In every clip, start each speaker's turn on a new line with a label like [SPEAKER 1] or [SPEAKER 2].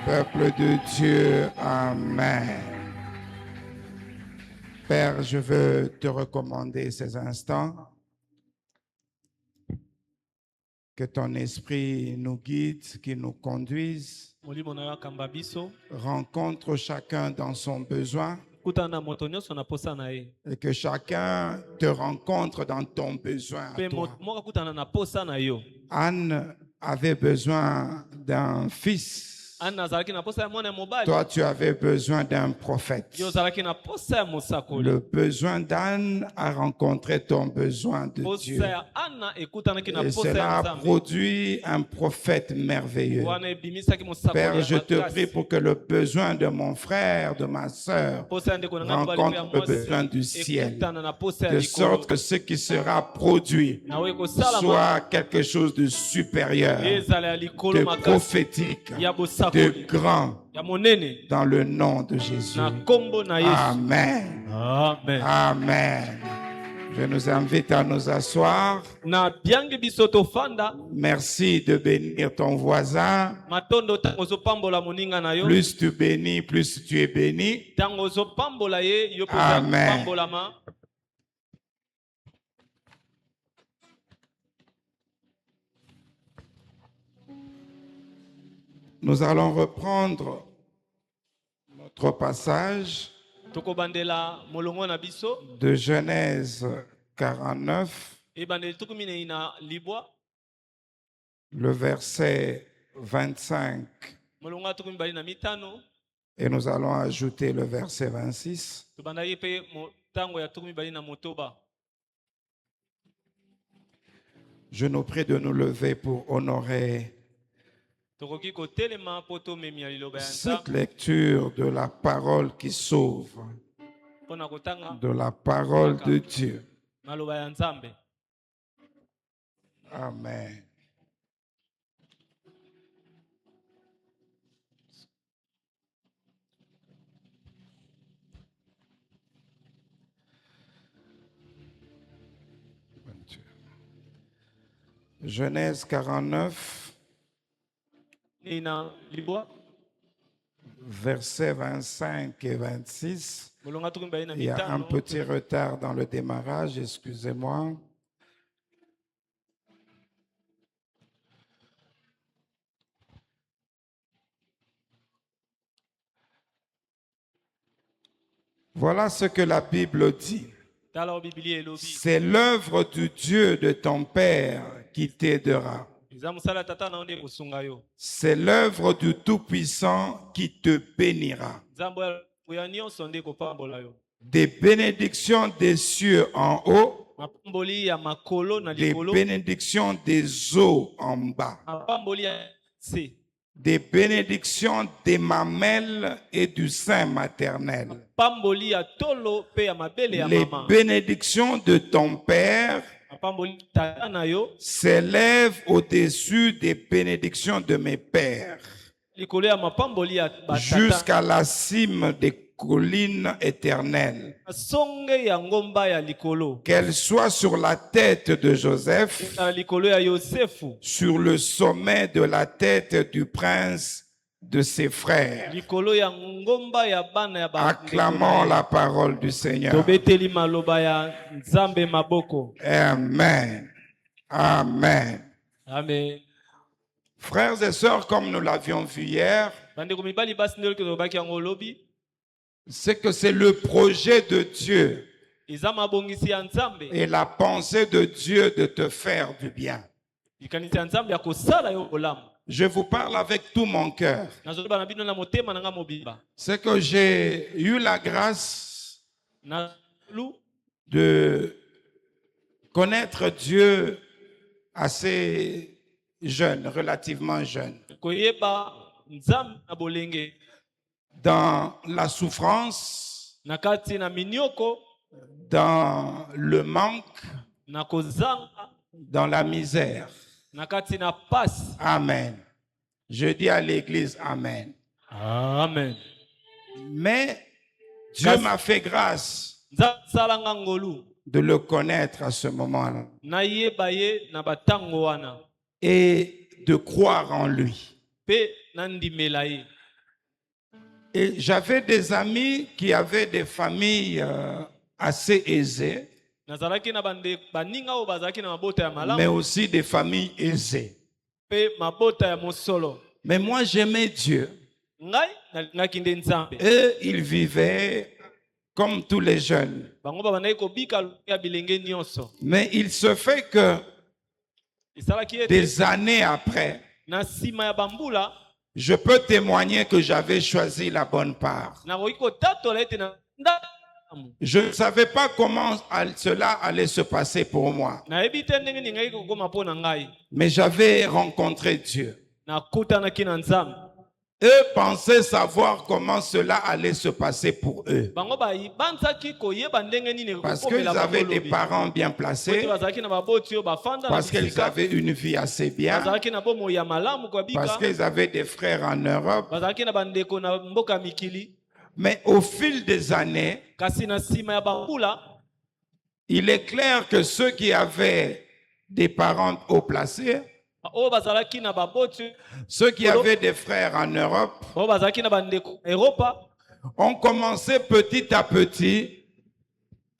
[SPEAKER 1] Peuple de Dieu, Amen. Père, je veux te recommander ces instants. Que ton esprit nous guide, qu'il nous conduise. Rencontre chacun dans son besoin. Et que chacun te rencontre dans ton besoin. Anne avait besoin d'un fils. Toi, tu avais besoin d'un prophète. Le besoin d'Anne a rencontré ton besoin de Dieu. Et cela a produit un prophète merveilleux. Père, je te prie pour que le besoin de mon frère, de ma sœur, rencontre le besoin du ciel. De sorte que ce qui sera produit soit quelque chose de supérieur, de prophétique, de grand, dans le nom de Jésus. Amen.
[SPEAKER 2] Amen.
[SPEAKER 1] Amen. Je nous invite à nous asseoir. Merci de bénir ton voisin. Plus tu bénis, plus tu es béni. Amen. Nous allons reprendre notre passage de Genèse 49, le verset 25, et nous allons ajouter le verset 26. Je nous prie de nous lever pour honorer cette lecture de la parole qui sauve, de la parole de Dieu. Amen. Genèse 49, versets 25 et 26. Il y a un petit retard dans le démarrage, excusez-moi. Voilà ce que la Bible dit. C'est l'œuvre du Dieu de ton Père qui t'aidera. C'est l'œuvre du Tout-Puissant qui te bénira. Des bénédictions des cieux en haut, des bénédictions des eaux en bas, des bénédictions des mamelles et du sein maternel. Les bénédictions de ton Père s'élèvent au-dessus des bénédictions de mes pères, jusqu'à la cime des collines éternelles. Qu'elles soient sur la tête de Joseph, sur le sommet de la tête du prince de ses frères. Acclamons la parole du Seigneur. Amen. Amen.
[SPEAKER 2] Amen.
[SPEAKER 1] Frères et sœurs, comme nous l'avions vu hier, c'est que c'est le projet de Dieu et la pensée de Dieu de te faire du bien. Je vous parle avec tout mon cœur. C'est que j'ai eu la grâce de connaître Dieu assez jeune, relativement jeune. Dans la souffrance, dans le manque, dans la misère. Amen. Je dis à l'église Amen.
[SPEAKER 2] Amen.
[SPEAKER 1] Mais Dieu m'a fait grâce de le connaître à ce moment-là et de croire en lui. Et j'avais des amis qui avaient des familles assez aisées, mais aussi des familles aisées. Mais moi, j'aimais Dieu. Et ils vivaient comme tous les jeunes. Mais il se fait que des années après, je peux témoigner que j'avais choisi la bonne part. Je ne savais pas comment cela allait se passer pour moi. Mais j'avais rencontré Dieu. Eux pensaient savoir comment cela allait se passer pour eux. Parce qu'ils avaient des parents bien placés, parce qu'ils avaient une vie assez bien, parce qu'ils avaient des frères en Europe. Mais au fil des années, il est clair que ceux qui avaient des parents haut placés, ceux qui avaient des frères en Europe, ont commencé petit à petit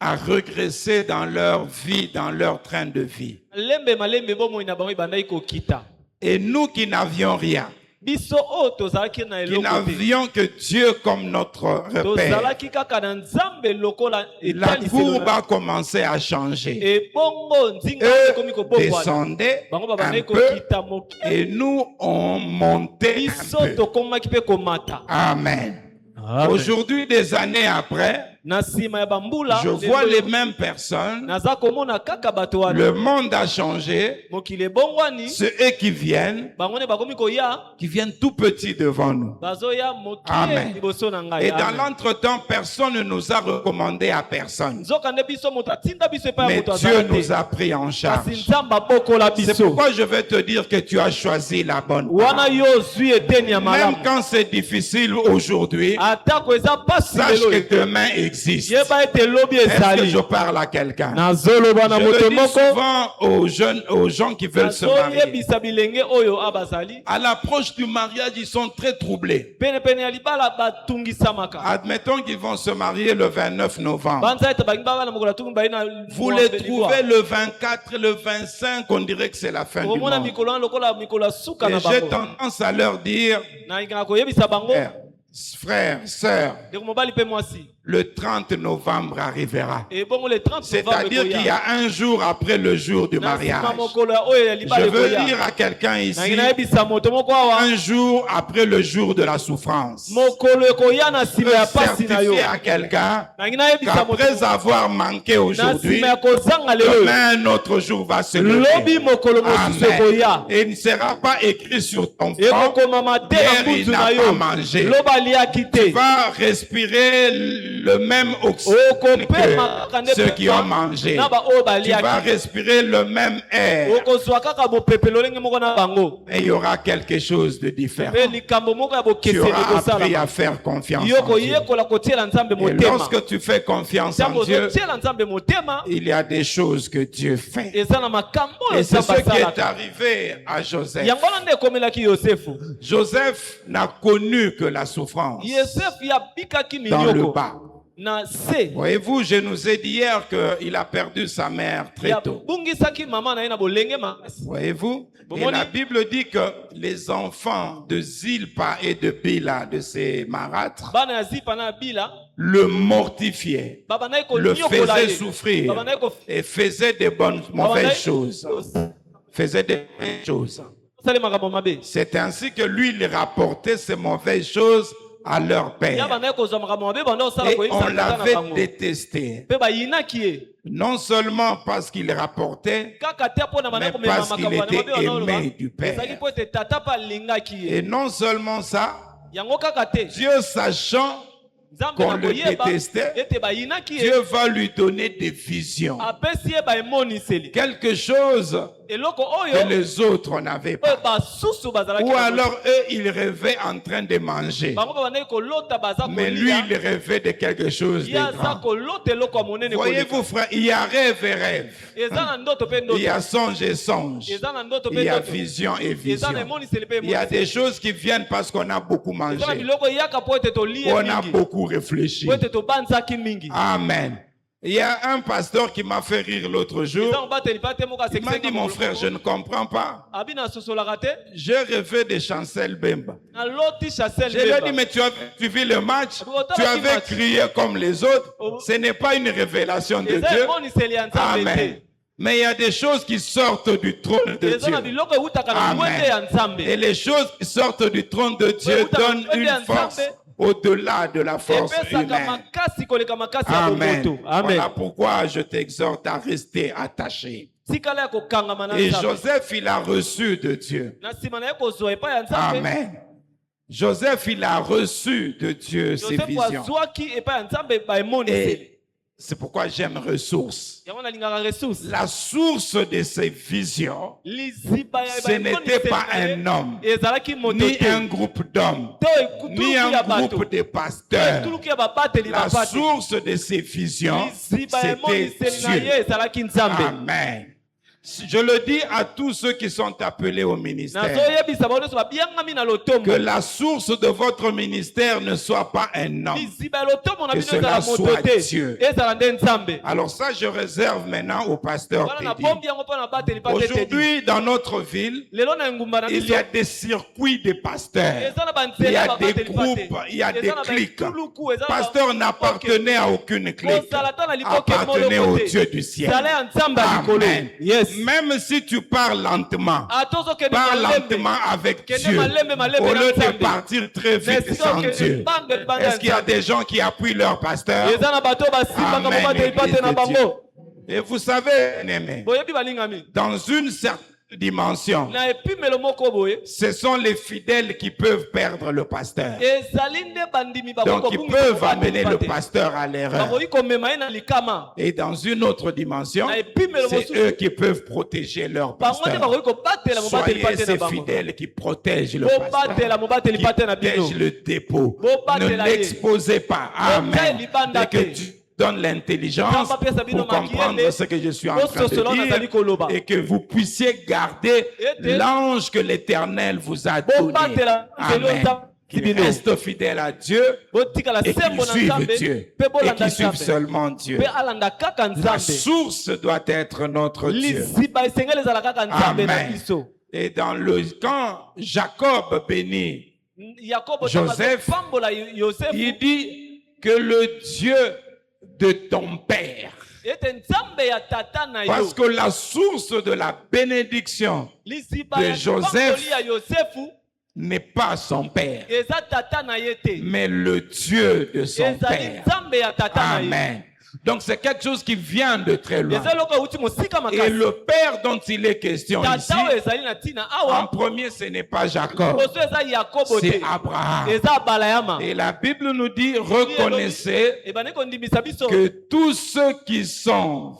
[SPEAKER 1] à régresser dans leur vie, dans leur train de vie. Et nous qui n'avions rien, qui n'avions que Dieu comme notre repère, la courbe a commencé à changer. Eux descendaient un peu et nous on montait un peu. Amen. Aujourd'hui, des années après, je vois les mêmes personnes. Le monde a changé. C'est eux qui viennent tout petits devant nous. Amen. Et dans l'entretemps, personne ne nous a recommandé à personne. Mais Dieu nous a pris en charge. C'est pourquoi je vais te dire que tu as choisi la bonne voie. Même quand c'est difficile aujourd'hui, sache que demain existe. Est-ce que je parle à quelqu'un? Je le dis souvent aux gens qui veulent se marier. À l'approche du mariage, ils sont très troublés. Admettons qu'ils vont se marier le 29 novembre. Vous les trouvez le 24, le 25, on dirait que c'est la fin du monde. Et j'ai tendance à leur dire, frères, sœurs, le 30 novembre arrivera. C'est-à-dire qu'il y a un jour après le jour du mariage. Je veux dire à quelqu'un ici, un jour après le jour de la souffrance. Je veux certifier à quelqu'un qu'après avoir manqué aujourd'hui, demain un autre jour va se lever. Amen. Et il ne sera pas écrit sur ton front, hier il n'a pas mangé. Tu vas respirer le même oxygène que ceux qui ont mangé. Tu vas respirer le même air. Et il y aura quelque chose de différent. Tu auras appris à faire confiance en Dieu. Et lorsque tu fais confiance en Dieu, il y a des choses que Dieu fait. Et c'est ce qui est arrivé à Joseph. Joseph n'a connu que la souffrance dans le bas. Voyez-vous, je nous ai dit hier qu'il a perdu sa mère très tôt. Voyez-vous, et la Bible dit que les enfants de Zilpa et de Bila, de ces marâtres, le mortifiaient, le faisaient souffrir et faisaient des mauvaises choses. Faisait des choses. C'est ainsi que lui, il rapportait ces mauvaises choses à leur père. Et on l'avait détesté. Non seulement parce qu'il rapportait, mais parce qu'il était aimé du père. Et non seulement ça, Dieu sachant qu'on le détestait, Dieu va lui donner des visions. Quelque chose que les autres n'avaient pas. Ou alors eux, ils rêvaient en train de manger. Mais lui, il rêvait de quelque chose de grand. Voyez-vous, frère, il y a rêve et rêve. Il y a songe et songe. Il y a vision et vision. Il y a des choses qui viennent parce qu'on a beaucoup mangé. On a beaucoup réfléchi. Amen. Il y a un pasteur qui m'a fait rire l'autre jour. Il m'a dit, mon frère, je ne comprends pas. J'ai rêvé de Chancel Bemba. Je lui ai dit, mais tu as suivi le match, tu avais crié comme les autres. Ce n'est pas une révélation de Dieu. Amen. Mais il y a des choses qui sortent du trône de Dieu. Amen. Et les choses qui sortent du trône de Dieu donnent une force au-delà de la force humaine. Amen. Voilà pourquoi je t'exhorte à rester attaché. Et Joseph, il a reçu de Dieu. Amen. Joseph, il a reçu de Dieu ses visions. Et c'est pourquoi j'aime ressources. La source de ces visions, ce n'était pas un homme, ni un groupe d'hommes, ni un groupe de pasteurs. La source de ces visions, c'était Dieu. Amen. Je le dis à tous ceux qui sont appelés au ministère, que la source de votre ministère ne soit pas un homme, que cela soit Dieu. Alors ça, je réserve maintenant au pasteur Teddy. Aujourd'hui, dans notre ville, il y a des circuits de pasteurs, il y a des groupes, il y a des cliques. Pasteur n'appartenait à aucune clique, appartenait au Dieu du ciel. Amen. Même si tu parles lentement, parle lentement avec Dieu, au lieu de partir très vite sans Dieu. Est-ce qu'il y a des gens qui appuient leur pasteur? Amen. Et vous savez, aimé, dans une certaine dimension, ce sont les fidèles qui peuvent perdre le pasteur. Donc ils peuvent amener le pasteur à l'erreur. Et dans une autre dimension, c'est eux qui peuvent protéger leur pasteur. Soyez ces fidèles qui protègent le pasteur, qui protègent le dépôt. Ne l'exposez pas. Amen. Et que tu donne l'intelligence pour comprendre ce que je suis en train de dire et que vous puissiez garder l'ange que l'Éternel vous a donné. Amen. Qu'il reste fidèle à Dieu et qu'il suive Dieu et qu'il suive seulement Dieu. La source doit être notre Dieu. Amen. Et quand Jacob bénit Joseph, il dit que le Dieu de ton père. Parce que la source de la bénédiction de Joseph n'est pas son père, mais le Dieu de son père. Amen. Donc c'est quelque chose qui vient de très loin. Et le père dont il est question ici, en premier, ce n'est pas Jacob, c'est Abraham. Et la Bible nous dit, reconnaissez que tous ceux qui sont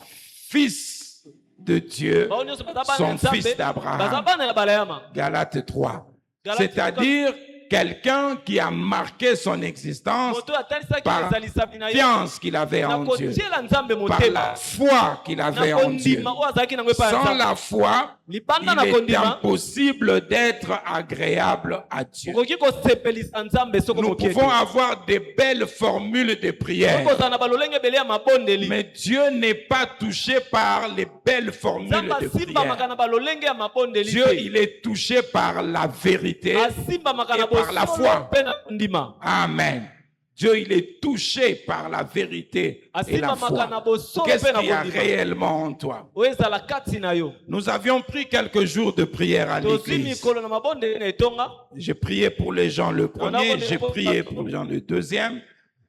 [SPEAKER 1] fils de Dieu sont fils d'Abraham. Galates 3. C'est-à-dire quelqu'un qui a marqué son existence par la confiance qu'il avait en Dieu, par la foi qu'il avait en Dieu. Sans la foi, il est impossible d'être agréable à Dieu. Nous pouvons avoir des belles formules de prière, mais Dieu n'est pas touché par les belles formules de prière. Dieu, il est touché par la vérité et par la foi. Amen. Dieu, il est touché par la vérité et la foi. Qu'est-ce qu'il y a réellement en toi? Nous avions pris quelques jours de prière à l'église. J'ai prié pour les gens le premier, j'ai prié pour les gens le deuxième.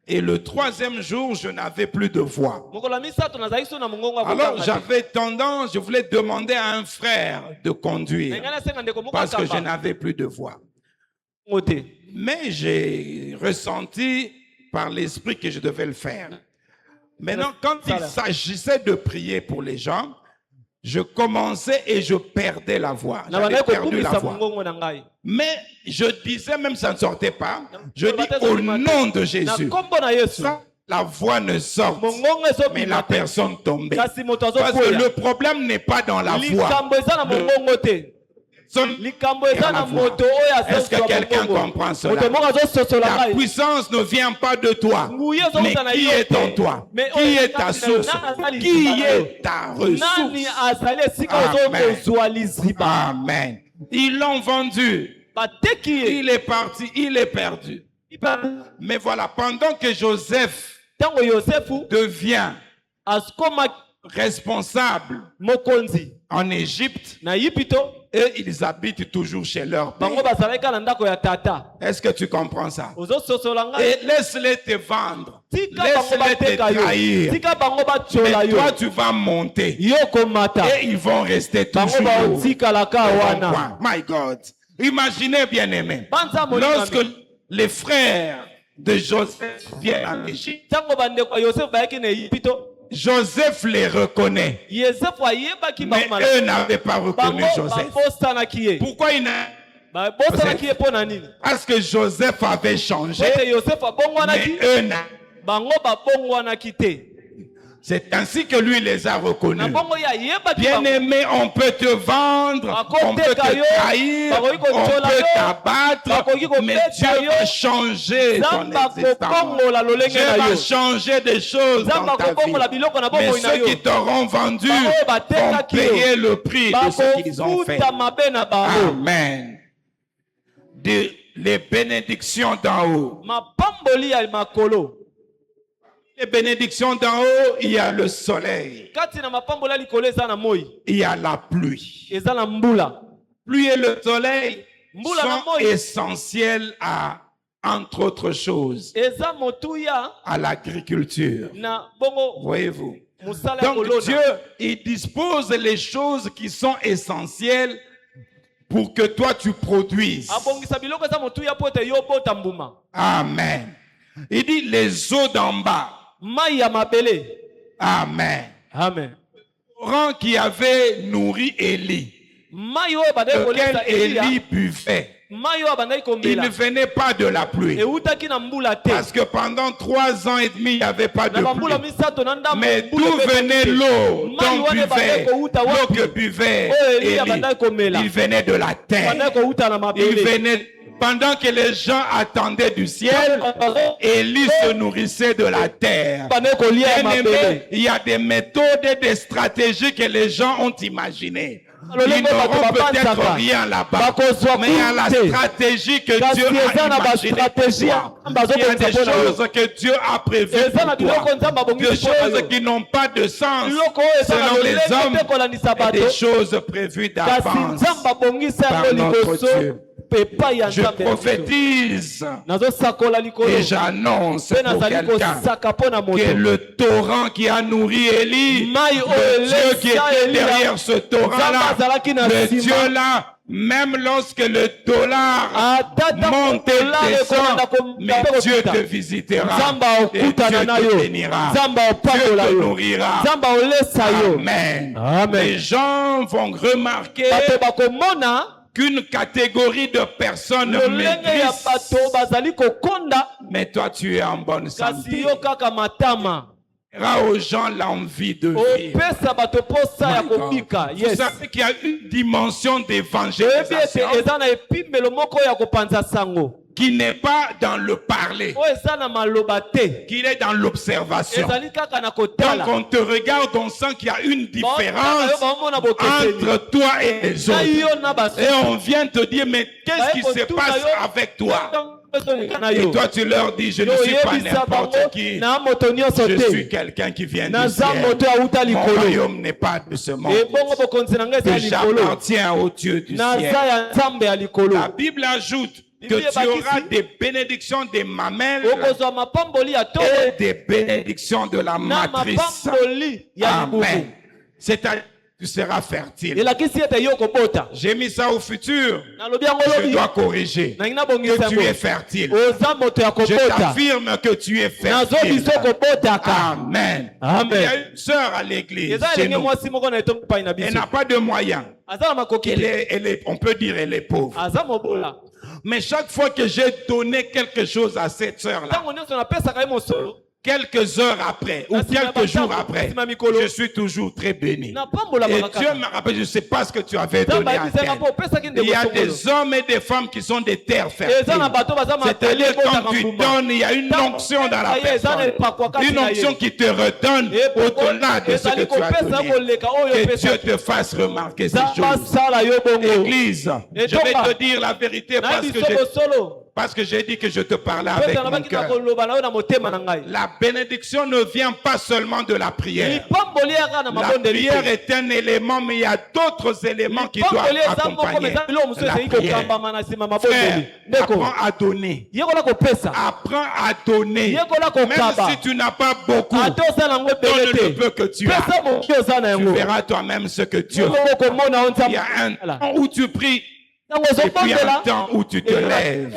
[SPEAKER 1] Et le troisième jour, je n'avais plus de voix. Alors j'avais tendance, je voulais demander à un frère de conduire parce que je n'avais plus de voix. Mais j'ai ressenti par l'esprit que je devais le faire. Maintenant, quand il s'agissait de prier pour les gens, je commençais et je perdais la voix. J'avais perdu la voix. Mais je disais, même ça ne sortait pas, je dis au nom de Jésus. Ça, la voix ne sort, mais la personne tombait. Parce que le problème n'est pas dans la voix. Est-ce que quelqu'un comprend cela? La puissance ne vient pas de toi. Mais qui est en toi? Qui est ta source? Qui est ta ressource? Amen. Amen. Ils l'ont vendu. Il est parti, il est perdu. Mais voilà, pendant que Joseph devient responsable en Égypte, et ils habitent toujours chez leur père. Est-ce que tu comprends ça? Et laisse-les te vendre. Laisse-les te trahir. Mais toi, tu vas monter. Et ils vont rester toujours. My God. Imaginez, bien aimé, lorsque les frères de Joseph viennent en Égypte, Joseph les reconnaît. Mais eux n'avaient pas reconnu Joseph. Pourquoi ils n'avaient pas reconnu? Parce que Joseph avait changé, mais eux n'avaient. C'est ainsi que lui les a reconnus. Bien aimé, on peut te vendre, on peut te trahir, on peut t'abattre, mais Dieu va changer ton existence. Dieu va changer des choses dans ta vie. Mais ceux qui t'auront vendu vont payer le prix de ce qu'ils ont fait. Amen. Les bénédictions d'en haut. Les bénédictions d'en haut, il y a le soleil. Il y a la pluie. Pluie et le soleil sont essentiels à, entre autres choses, à l'agriculture. Voyez-vous? Donc Dieu, il dispose les choses qui sont essentielles pour que toi tu produises. Amen. Il dit les eaux d'en bas. Amen.
[SPEAKER 2] Amen.
[SPEAKER 1] Torrent qui avait nourri Élie, lequel Élie buvait. Il ne venait pas de la pluie. Parce que pendant 3 ans et demi, il n'y avait pas de pluie. Mais d'où venait l'eau dont buvait, l'eau que buvait Élie? Il venait de la terre. Il venait. Pendant que les gens attendaient du ciel, Élie se nourrissait de la terre. Il y a des méthodes et des stratégies que les gens ont imaginées. Ils n'auront peut-être rien là-bas, mais il y a la stratégie que Dieu a imaginée pour toi. Il y a des choses que Dieu a prévues pour toi. Des choses qui n'ont pas de sens selon les hommes, et des choses prévues d'avance par notre Dieu. Je prophétise et j'annonce pour quelqu'un que le torrent qui a nourri Élie, le Dieu qui était derrière ce torrent-là, le Dieu là, même lorsque le dollar monte et descend, mais Dieu te visitera et Dieu te bénira, Dieu te nourrira. Amen. Les gens vont remarquer qu'une catégorie de personnes maigrissent, mais toi tu es en bonne santé. Aux gens l'envie de vivre. Vous savez qu'il y a une dimension d'évangélisation qui n'est pas dans le parler, qu'il est dans l'observation. Donc on te regarde, on sent qu'il y a une différence entre toi et les autres. Et on vient te dire, mais qu'est-ce qui se passe avec toi? Et toi tu leur dis, je ne suis pas n'importe qui, je suis quelqu'un qui vient du ciel. Mon royaume n'est pas de ce monde, que j'appartiens au Dieu du ciel. La Bible ajoute que tu auras des bénédictions des mamelles et des bénédictions de la matrice. Amen. C'est-à-dire tu seras fertile. J'ai mis ça au futur. Je dois corriger que tu es fertile. Je t'affirme que tu es fertile. Amen.
[SPEAKER 2] Amen.
[SPEAKER 1] Il y a une sœur à l'église chez nous. Elle n'a pas de moyens. On peut dire elle est pauvre. Mais chaque fois que j'ai donné quelque chose à cette sœur-là, quelques heures après ou quelques jours après, je suis toujours très béni. Et Dieu me rappelle, je ne sais pas ce que tu avais donné à elle. Il y a des hommes et des femmes qui sont des terres fertiles. C'est-à-dire quand tu donnes, il y a une onction dans la personne. Une onction qui te redonne au-delà de ce que tu as donné. Que Dieu te fasse remarquer ces choses. Église, je vais te dire la vérité parce que j'ai dit que je te parlais avec mon cœur. La bénédiction ne vient pas seulement de la prière. La prière est un élément, mais il y a d'autres éléments qui doivent accompagner la prière. Frère, apprends à donner. Apprends à donner. Même si tu n'as pas beaucoup, donne le peu que tu as. Tu verras toi-même ce que Dieu fait. Il y a un temps où tu pries. Et puis un temps où tu te lèves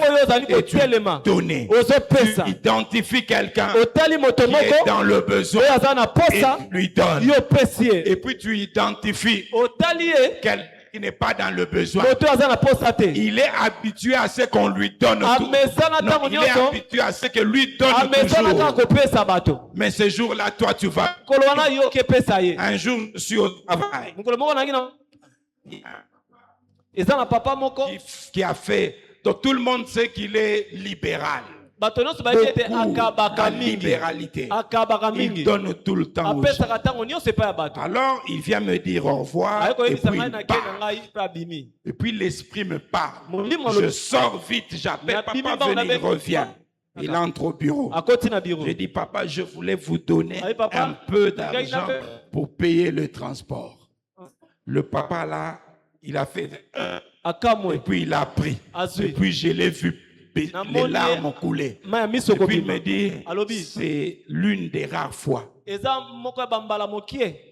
[SPEAKER 1] et tu donnes. Tu identifies quelqu'un qui est dans le besoin et tu lui donnes. Et puis tu identifies quelqu'un qui n'est pas dans le besoin. Il est habitué à ce qu'on lui donne tout. Non, il est habitué à ce que lui donne toujours. Mais ce jour-là, toi, tu vas. Un jour, je suis au travail. Qui a fait, donc tout le monde sait qu'il est libéral. Beaucoup la libéralité. Il donne tout le temps aux gens. Alors il vient me dire au revoir et puis l'esprit me parle. Je sors vite, j'appelle papa, venez, il revient. Il entre au bureau. Je dis papa, je voulais vous donner un peu d'argent pour payer le transport. Le papa là, il a fait et puis il a pris. Et puis je l'ai vu, les larmes couler. Et puis il me dit, c'est l'une des rares fois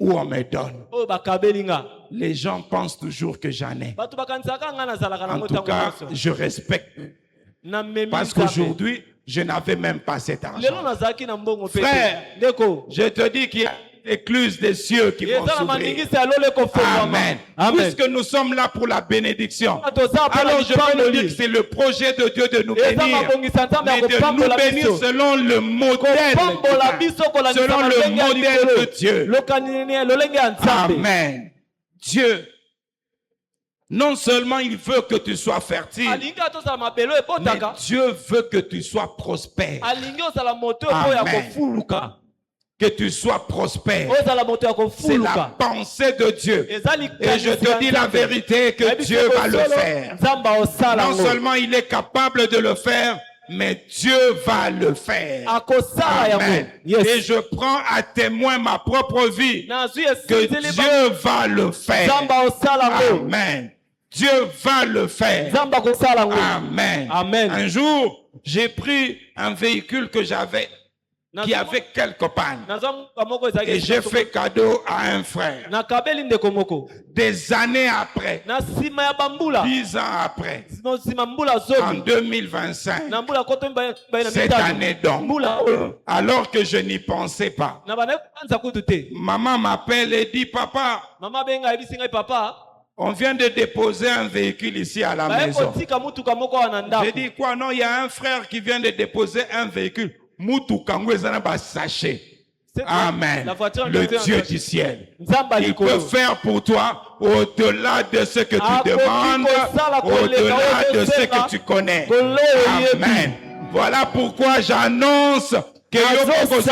[SPEAKER 1] où on me donne. Les gens pensent toujours que j'en ai. En tout cas, je respecte. Parce qu'aujourd'hui, je n'avais même pas cet argent. Frère, je te dis qu'il y a écluse des cieux qui vont s'ouvrir. Amen. Puisque nous sommes là pour la bénédiction, alors je peux dire que c'est le projet de Dieu de nous bénir, mais de nous bénir selon le modèle, selon le modèle de Dieu. Amen. Dieu, non seulement il veut que tu sois fertile, mais Dieu veut que tu sois prospère. Amen. Que tu sois prospère. C'est la pensée de Dieu. Et je te dis la vérité que Dieu va le faire. Non seulement il est capable de le faire, mais Dieu va le faire. Amen. Et je prends à témoin ma propre vie que Dieu va le faire. Amen. Dieu va le faire. Amen.
[SPEAKER 2] Amen.
[SPEAKER 1] Un jour, j'ai pris un véhicule que j'avais qui avait quelques pannes. Et j'ai fait cadeau à un frère. Des années après, 10 ans après, en 2025, cette année donc, alors que je n'y pensais pas, maman m'appelle et dit, papa, on vient de déposer un véhicule ici à la maison. J'ai dit quoi? Non, il y a un frère qui vient de déposer un véhicule. Amen. Le Dieu du ciel, il peut faire pour toi au-delà de ce que tu demandes, au-delà de ce que tu connais. Amen. Voilà pourquoi j'annonce que toi aussi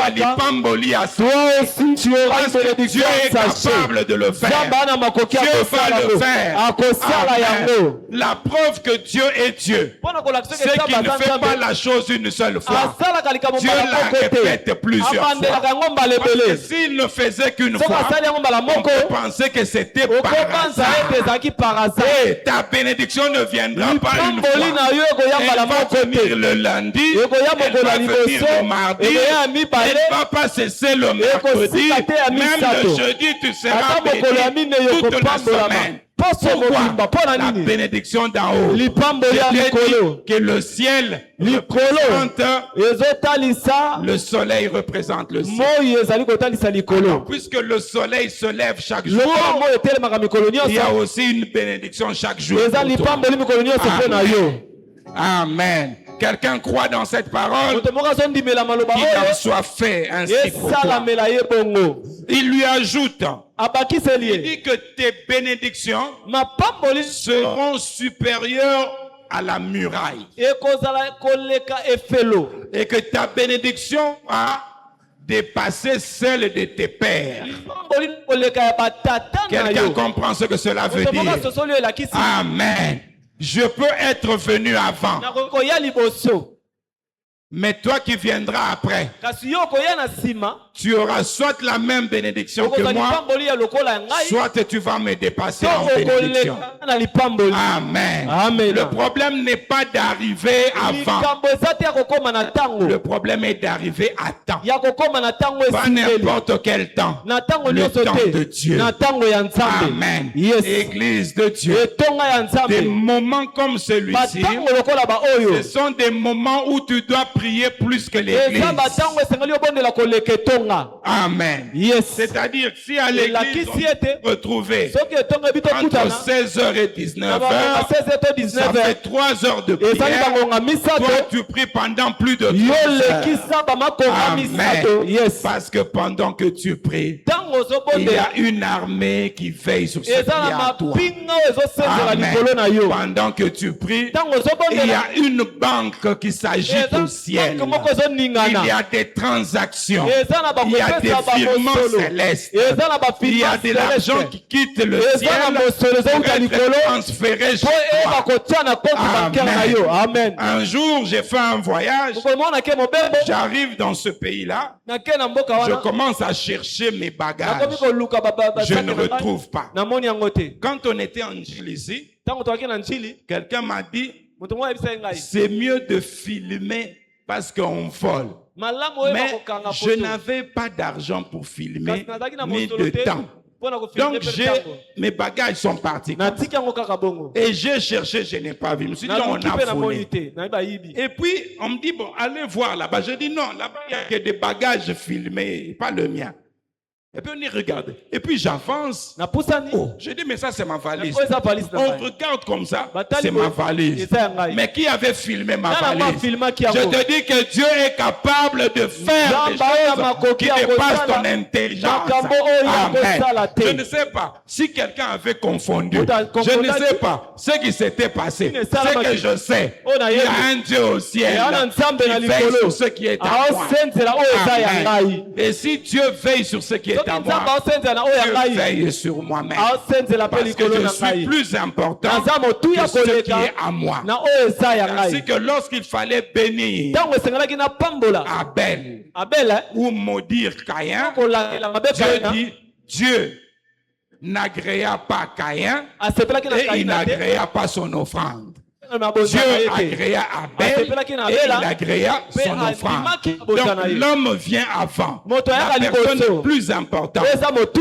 [SPEAKER 1] tu auras une bénédiction. Dieu est capable de le faire. Dieu va le faire. Amen. La preuve que Dieu est Dieu, c'est qu'il ne fait pas la chose une seule fois. Dieu la répète plusieurs fois. Parce que s'il ne faisait qu'une fois, on peut penser que c'était par hasard. Et ta bénédiction ne viendra pas une fois. Elle va venir le lundi, elle va venir le mardi, elle ne va pas cesser le mercredi. Même le jeudi, tu seras béni toute la semaine. Pourquoi? La bénédiction d'en haut. Que le ciel représente le soleil, représente le ciel. Alors, puisque le soleil se lève chaque jour, il y a aussi une bénédiction chaque jour. Amen. Amen. Quelqu'un croit dans cette parole? Qu'il en soit fait ainsi pour toi. Il lui ajoute, il dit que tes bénédictions seront supérieures à la muraille. Et que ta bénédiction a dépassé celle de tes pères. Quelqu'un comprend ce que cela veut dire? Amen. Je peux être venu avant. Mais toi qui viendras après, tu auras soit la même bénédiction que moi, soit tu vas me dépasser en bénédiction. Amen. Amen. Le problème n'est pas d'arriver avant. Le problème est d'arriver à temps. Pas n'importe quel temps. Le temps de Dieu. Amen. Église de Dieu. Des moments comme celui-ci, ce sont des moments où tu dois prier plus que l'église. Amen. C'est-à-dire, si à l'église on peut retrouver entre 16h et 19h, ça fait 3 heures de prière. Toi, tu pries pendant plus de 3 heures. Amen. Parce que pendant que tu pries, il y a une armée qui veille sur ce qui est à toi. Amen. Pendant que tu pries, il y a une banque qui s'agite au ciel. Il y a des transactions. Il y a des virements célestes. Il y a de l'argent qui quitte le ciel pour être transféré chez toi. Amen. Un jour, j'ai fait un voyage. J'arrive dans ce pays-là. Je commence à chercher mes bagages. Je ne retrouve pas. Quand on était en Chili ici, quelqu'un m'a dit, c'est mieux de filmer parce qu'on vole. Mais je n'avais pas d'argent pour filmer, ni de temps. Donc mes bagages sont partis. Et j'ai cherché, je n'ai pas vu. Je me suis dit, on a volé. Et puis, on me dit, bon, allez voir là-bas. Je dis, non, là-bas, il n'y a que des bagages filmés, pas le mien. Et puis on y regarde. Et puis j'avance. Oh, je dis, mais ça c'est ma valise. On regarde comme ça, c'est ma valise. Mais qui avait filmé ma valise? Je te dis que Dieu est capable de faire des choses qui dépassent ton intelligence. Amen. Je ne sais pas si quelqu'un avait confondu. Je ne sais pas ce qui s'était passé. Ce que je sais, il y a un Dieu au ciel qui veille sur ce qui est à moi. Amen. Et si Dieu veille sur ce qui est à moi, Dieu veille sur moi-même. Parce que je suis plus important que ce qui est à moi. Ainsi que lorsqu'il fallait bénir Abel ou maudire Caïn, Dieu dit, Dieu n'agréa pas Caïn et il n'agréa pas son offrande. Dieu agréa Abel et il agréa son offrande. Donc l'homme vient avant. La personne plus importante.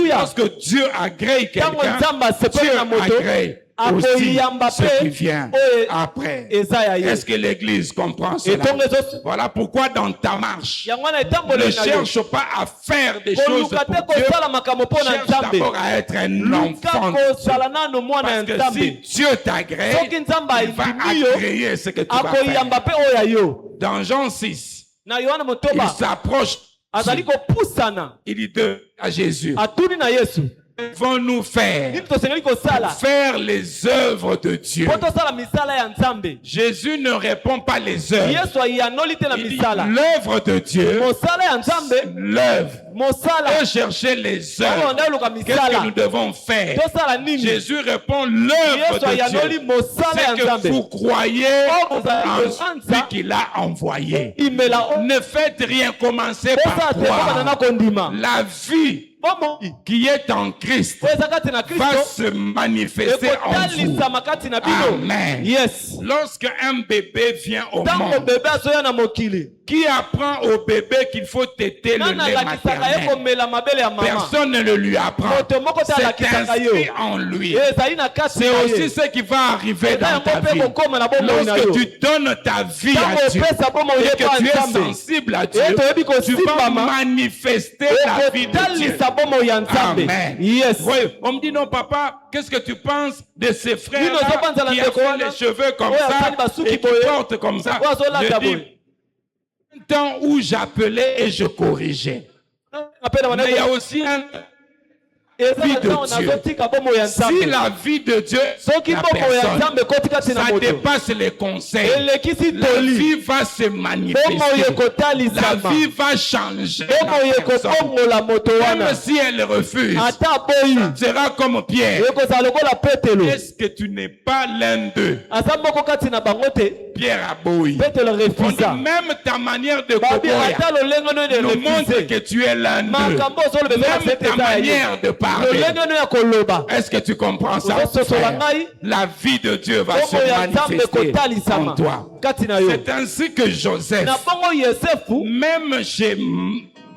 [SPEAKER 1] Lorsque Dieu agrée quelqu'un, Dieu agrée aussi ce qui vient après. Est-ce que l'église comprend cela? Voilà pourquoi dans ta marche, ne cherche pas à faire des choses pour Dieu. Cherche d'abord à être un enfant de Dieu. Parce que si Dieu t'agrée, il va agréer ce que tu vas faire. Dans Jean 6, il s'approche. Il dit à Jésus, devons-nous faire les œuvres de Dieu? Jésus ne répond pas les œuvres. Il dit l'œuvre de Dieu, l'œuvre. Et chercher les œuvres. Qu'est-ce que nous devons faire? Jésus répond l'œuvre de Dieu. C'est que vous croyez en celui qui l'a envoyé. Ne faites rien, commencez par croire. La vie qui est en Christ va se manifester en vous. Amen.
[SPEAKER 2] Yes.
[SPEAKER 1] Lorsque un bébé vient au monde, qui apprend au bébé qu'il faut téter le lait maternel? Personne ne le lui apprend. C'est inscrit en lui. C'est aussi ce qui va arriver dans ta vie. Lorsque tu donnes ta vie à Dieu et que tu es sensible à Dieu, tu vas manifester la vie de Dieu. Amen.
[SPEAKER 2] Yes.
[SPEAKER 1] Oui, on me dit non, papa, qu'est-ce que tu penses de ces frères-là qui ont fait les cheveux comme ça et qui portent comme ça? Je dis, un temps où j'appelais et je corrigeais. Mais il y a aussi un vie de Dieu. Si la vie de Dieu, ça dépasse les conseils, la vie va se manifester, la vie va changer la personne. Même si elle refuse, ça sera comme Pierre. Est-ce que tu n'es pas l'un d'eux? Pierre a boui. Même ta manière de coboya nous montre que tu es l'un d'eux. Même ta manière de parler. Est-ce que tu comprends ça? La vie de Dieu va se manifester en toi. C'est ainsi que Joseph, même chez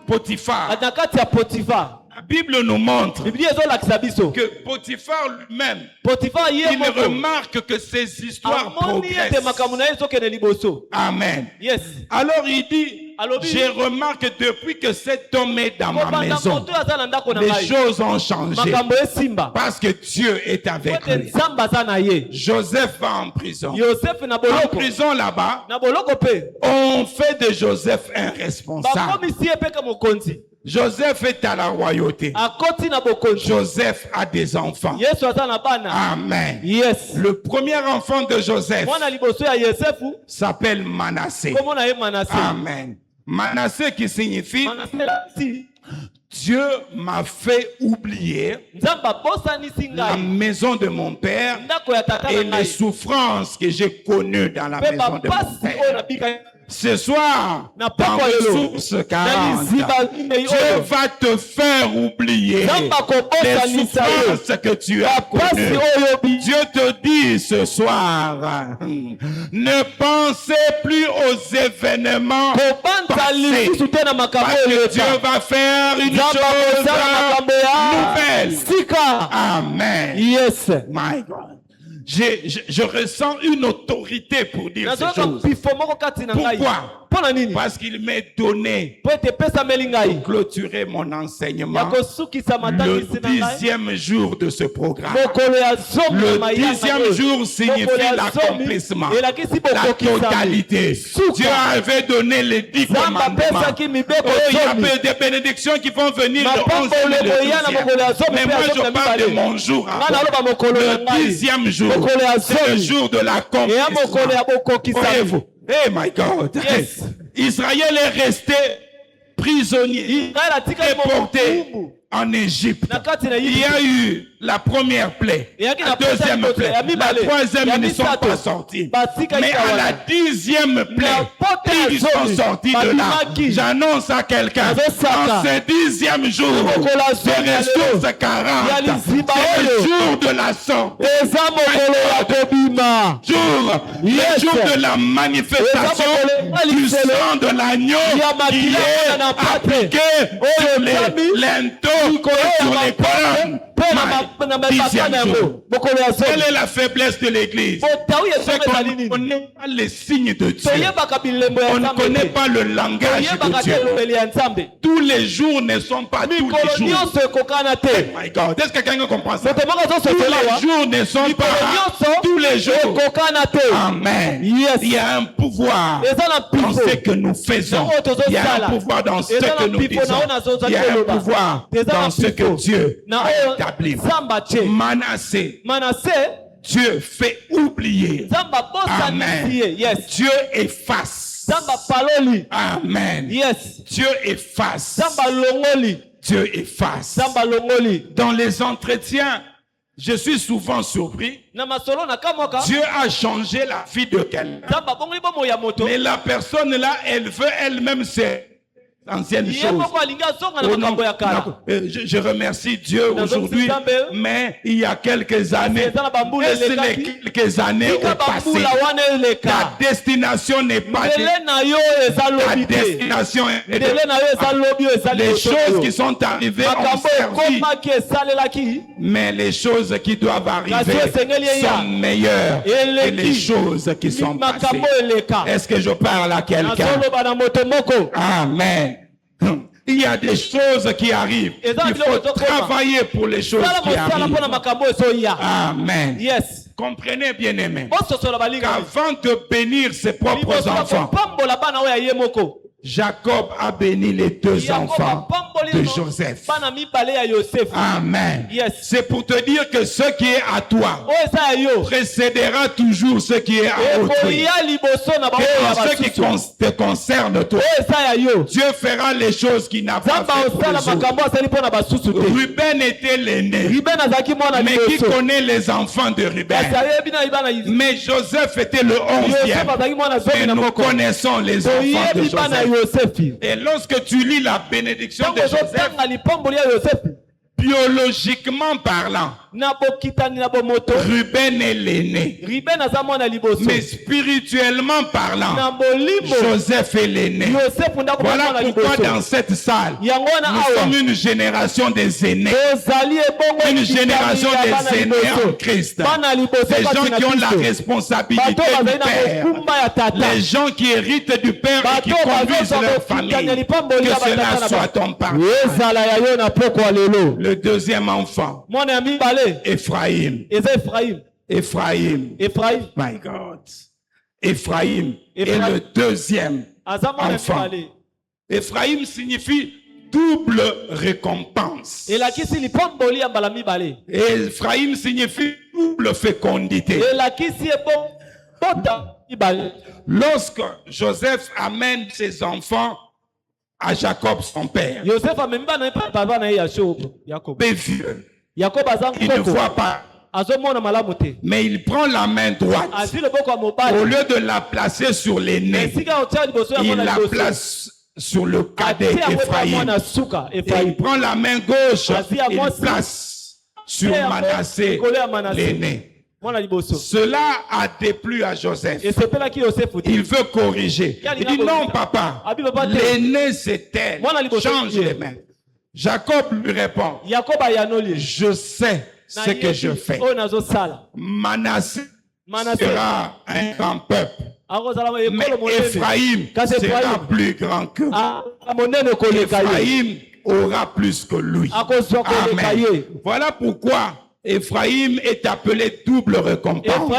[SPEAKER 1] Potiphar, la Bible nous montre que Potiphar lui-même, il remarque que ces histoires progressent. Amen.
[SPEAKER 2] Yes.
[SPEAKER 1] Alors il dit, j'ai remarqué depuis que cet homme est dans ma maison, les choses ont changé parce que Dieu est avec lui. Joseph va en prison. En prison là-bas, on fait de Joseph un responsable. Joseph est à la royauté. Joseph a des enfants. Amen.
[SPEAKER 2] Yes.
[SPEAKER 1] Le premier enfant de Joseph s'appelle Manassé. Amen. Manassé qui signifie Dieu m'a fait oublier la maison de mon père et les souffrances que j'ai connues dans la maison de mon père. Ce soir, dans Ressources 40, Dieu va te faire oublier les souffrances que tu as connues. Dieu te dit ce soir, ne pensez plus aux événements passés, parce que Dieu va faire une chose nouvelle. Amen.
[SPEAKER 2] Yes.
[SPEAKER 1] My God. Je ressens une autorité pour dire ces choses. Pourquoi? Parce qu'il m'est donné pour clôturer mon enseignement le 10e jour de ce programme. Le 10e jour signifie l'accomplissement, la totalité. Dieu avait donné les 10 commandements. Il y a des bénédictions qui vont venir le 11e et le 12e. Mais moi je parle de mon jour. Le 10e jour, c'est le jour de l'accomplissement. Voyez-vous? Hey my God.
[SPEAKER 2] Yes.
[SPEAKER 1] Israël est resté prisonnier, déporté en Égypte. Il y a eu la première plaie, la deuxième plaie, la troisième, ils ne sont pas sortis. Mais à la 10e plaie, ils sont sortis de là. J'annonce à quelqu'un, dans ce 10e jour, de Ressources 40, c'est le jour de la sortie. Le jour de la manifestation du sang de l'agneau qui est appliqué sur les linteaux, sur les colonnes. 10e jour. Quelle est la faiblesse de l'église? C'est qu'on ne connaît pas les signes de Dieu. On ne connaît pas le langage de Dieu. Tous les jours ne sont pas tous les jours. Oh my God, est-ce que quelqu'un comprend ça? Tous les jours ne sont pas tous les jours. Amen. Il y a un pouvoir dans ce que nous faisons. Il y a un pouvoir dans ce que nous disons. Il y a un pouvoir dans ce que Dieu a établi. Manassé, Dieu fait oublier. Amen. Dieu efface. Amen. Dieu efface. Dieu efface. Dans les entretiens, je suis souvent surpris. Dieu a changé la vie de quelqu'un. Mais la personne là, elle veut elle-même se anciennes choses. Je remercie Dieu aujourd'hui, mais il y a quelques années, quelques années au passé, ta destination n'est pas ta destination est les choses qui sont arrivées ont servi, mais les choses qui doivent arriver sont meilleures que les choses qui sont passées. Est-ce que je parle à quelqu'un? Amen. Il y a des choses qui arrivent. Il faut travailler pour les choses qui arrivent. Amen.
[SPEAKER 2] Yes.
[SPEAKER 1] Comprenez, bien-aimés, qu'avant de bénir ses propres enfants, Jacob a béni les deux enfants de Joseph. Amen.
[SPEAKER 2] Yes.
[SPEAKER 1] C'est pour te dire que ce qui est à toi précédera toujours ce qui est à autrui. Et en ce qui te concerne toi, Dieu fera les choses qu'il n'a pas fait pour les autres. Ruben était l'aîné. Mais qui connaît les enfants de Ruben? Mais Joseph était le 11e. Et nous connaissons les enfants de Joseph. Et lorsque tu lis la bénédiction de Joseph, biologiquement parlant, Ruben est l'aîné. Mais spirituellement parlant, Joseph est l'aîné. Voilà pourquoi dans cette salle, nous sommes une génération des aînés. Une génération des aînés en Christ. Des gens qui ont la responsabilité du Père. Les gens qui héritent du Père et qui conduisent leur famille. Que cela soit ton pardon. Le deuxième enfant, Ephraim. My God. Ephraim est le deuxième enfant. Ephraim signifie double récompense. Et Ephraim signifie double fécondité. Lorsque Joseph amène ses enfants à Jacob son père, vieux, il ne voit pas, mais il prend la main droite. Au lieu de la placer sur l'aîné, il la place sur le cadet Ephraim. Et il prend la main gauche, il place sur Manassé, l'aîné. Cela a déplu à Joseph. Il veut corriger. Il dit non, papa, l'aîné c'est elle. Change les mains. Jacob lui répond, je sais ce que je fais. Manassé sera un grand peuple, mais Ephraim sera plus grand que lui. Ephraim aura plus que lui. Amen. Voilà pourquoi Ephraim est appelé double récompense.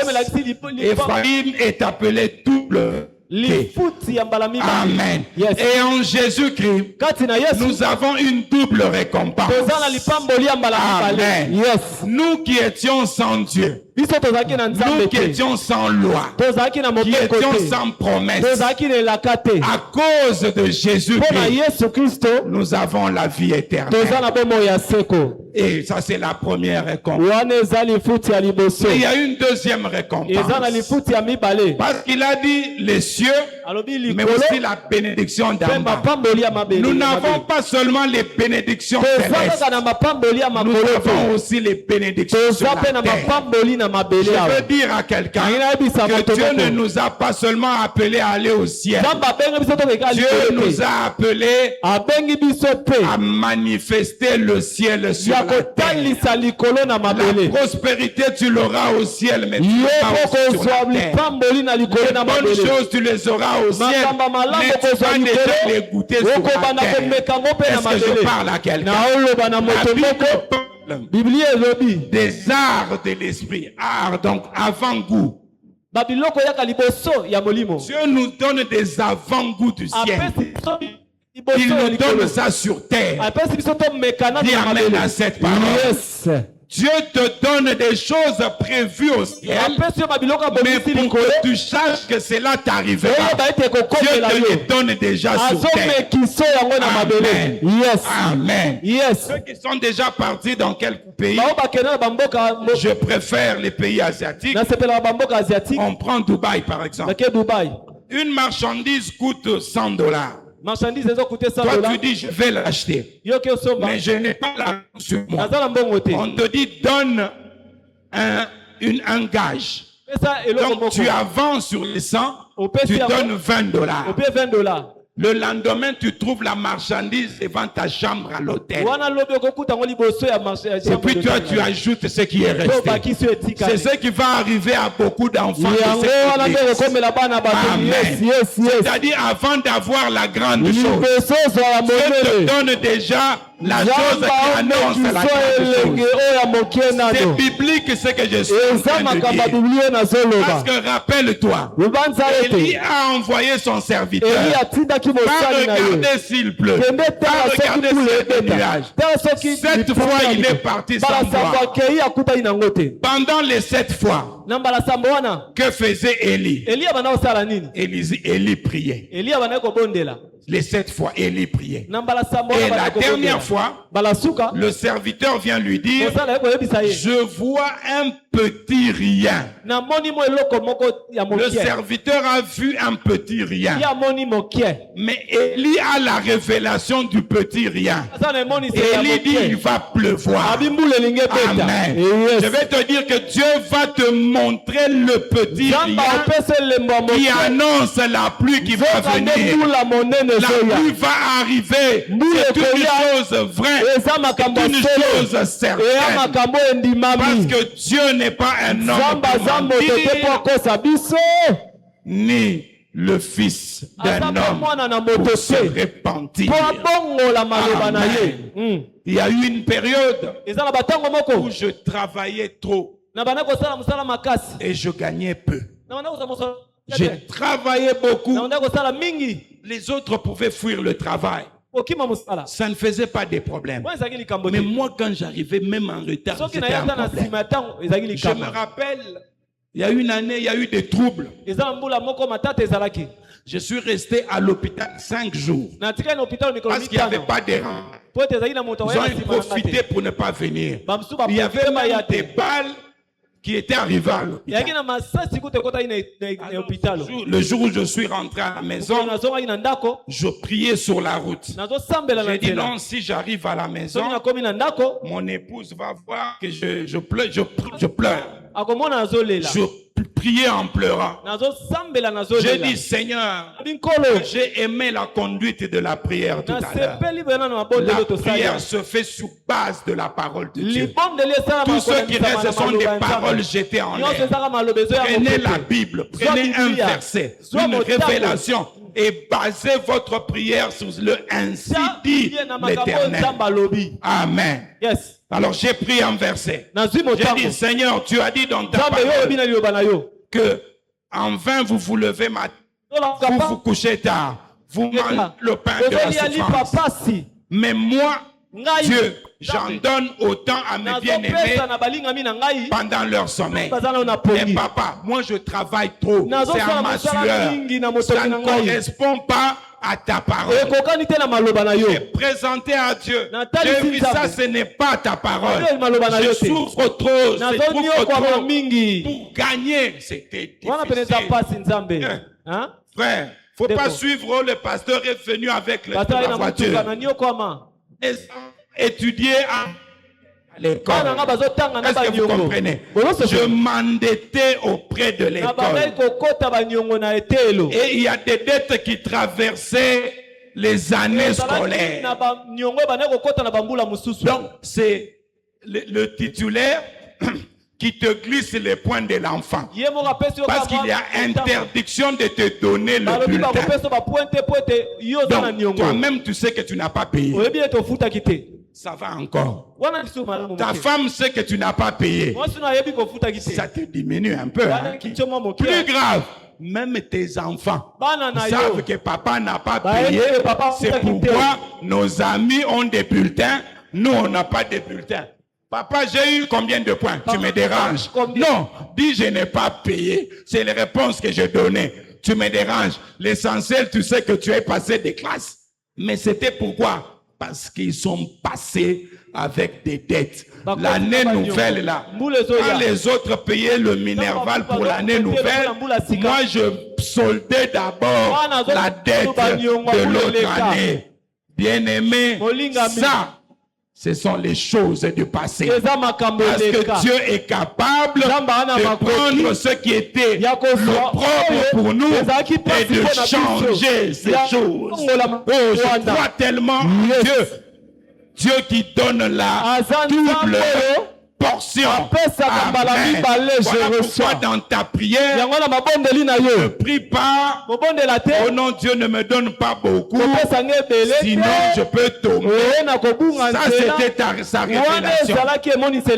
[SPEAKER 1] Ephraim est appelé double. Amen. Yes. Et en Jésus-Christ, nous avons une double récompense. Amen. Yes. Nous qui étions sans Dieu, nous qui étions sans loi, qui étions sans promesse, à cause de Jésus-Christ, nous avons la vie éternelle. Et ça, c'est la première récompense. Et il y a une deuxième récompense. Parce qu'il a dit les cieux, mais aussi la bénédiction d'en bas. Nous n'avons pas seulement les bénédictions célestes, nous avons aussi les bénédictions sur la terre. Je veux dire à quelqu'un que Dieu ne nous a pas seulement appelés à aller au ciel. Dieu nous a appelés à manifester le ciel sur la terre. La prospérité, tu l'auras au ciel, mais tu l'auras sur la terre. Les bonnes choses, tu les auras au ciel, mais tu vas déjà les goûter sur la terre. Est-ce que je parle à quelqu'un? La Bible parle des arts de l'esprit. Art, donc avant-goût. Dieu nous donne des avant-goûts du ciel. Il nous donne ça sur terre. Dis amen à cette parole. Dieu te donne des choses prévues au ciel, mais pour que tu saches que cela t'arrivera, Dieu te les donne déjà sur terre. Amen.
[SPEAKER 2] Yes.
[SPEAKER 1] Amen.
[SPEAKER 2] Yes.
[SPEAKER 1] Ceux qui sont déjà partis dans quelques pays, je préfère les pays asiatiques. On prend Dubaï par exemple. Une marchandise coûte $100. Toi, tu dis, je vais l'acheter. Mais je n'ai pas l'argent sur moi. On te dit, donne un gage. Donc, tu avances sur les 100, tu donnes $20. Le lendemain, tu trouves la marchandise devant ta chambre à l'hôtel. Et puis toi, tu ajoutes ce qui est resté. C'est ce qui va arriver à beaucoup d'enfants de cette église. Amen. C'est-à-dire, avant d'avoir la grande chose, Dieu te donne déjà la chose qui annonce la grande chose. C'est biblique ce que je suis en train de dire. Parce que rappelle-toi, Élie a envoyé son serviteur. Pas regarder s'il pleut, pas regarder s'il y a des nuages. 7 fois il est parti sans voir. Pendant les 7 fois, que faisait Élie? Élie priait. Les 7 fois, Élie priait. Et la dernière fois, le serviteur vient lui dire, je vois un petit rien. Le serviteur a vu un petit rien. Mais Élie a la révélation du petit rien. Élie dit, il va pleuvoir. Amen. Je vais te dire que Dieu va te montrer le petit rien qui annonce la pluie qui va venir. La pluie va arriver. C'est une chose vraie. C'est une chose certaine. Parce que Dieu n'est pas un homme pour mentir, ni le fils d'un homme pour se repentir. Amen. Il y a eu une période où je travaillais trop et je gagnais peu. J'ai travaillé beaucoup. Les autres pouvaient fuir le travail. Ça ne faisait pas de problème. Mais moi, quand j'arrivais même en retard, c'était un problème. Je me rappelle, il y a une année, il y a eu des troubles. Je suis resté à l'hôpital 5 jours. Parce qu'il n'y avait pas de rang. Ils ont profité pour ne pas venir. Il y avait même des balles qui étaient arrivés à l'hôpital. Le jour où je suis rentré à la maison, je priais sur la route. J'ai dit non, si j'arrive à la maison, mon épouse va voir que je pleure. Je priais en pleurant. J'ai dit, Seigneur, j'ai aimé la conduite de la prière tout à l'heure. La prière se fait sous base de la parole de Dieu. Tout ce qui reste, ce sont des paroles jetées en l'air. Prenez la Bible, prenez un verset, une révélation et basez votre prière sur le ainsi dit l'Éternel. Amen. Alors j'ai pris un verset. J'ai dit, Seigneur, tu as dit dans ta parole que en vain vous vous levez matin, vous vous couchez tard, vous mangez le pain de la souffrance. Mais moi, Dieu, j'en donne autant à mes bien-aimés pendant leur sommeil. Et papa, moi je travaille trop, c'est à ma sueur, ça ne correspond pas à ta parole. J'ai présenté à Dieu. J'ai vu ça, ce n'est pas ta parole. Je souffre trop, je souffre trop. Pour gagner, c'était difficile. Frère, il ne faut pas suivre le pasteur est venu avec la voiture. Étudier à l'école. Est-ce que vous comprenez? Je m'endettais auprès de l'école. Et il y a des dettes qui traversaient les années scolaires. Donc, c'est le titulaire qui te glisse les points de l'enfant. Parce qu'il y a interdiction de te donner le bulletin. Donc, toi-même, tu sais que tu n'as pas payé. Ça va encore. Ta femme sait que tu n'as pas payé. Ça te diminue un peu. Hein? Plus grave, même tes enfants savent que papa n'a pas payé. C'est pourquoi nos amis ont des bulletins. Nous, on n'a pas de bulletins. Papa, j'ai eu combien de points? Tu me déranges. Non, dis je n'ai pas payé. C'est les réponses que j'ai données. Tu me déranges. L'essentiel, tu sais que tu es passé des classes. Mais c'était pourquoi? parce qu'ils sont passés avec des dettes. L'année nouvelle, là, quand les autres payaient le Minerval pour l'année nouvelle, moi, je soldais d'abord la dette de l'autre année. Bien-aimé, ça, ce sont les choses du passé. Parce que Dieu est capable de prendre ce qui était l'opprobre pour nous et de changer ces choses. Oh, je crois tellement en Dieu. Dieu qui donne la double portion. Amen. Voilà pourquoi dans ta prière, ne prie pas. Oh non, Dieu ne me donne pas beaucoup. Sinon, je peux tomber. Ça, c'était sa révélation.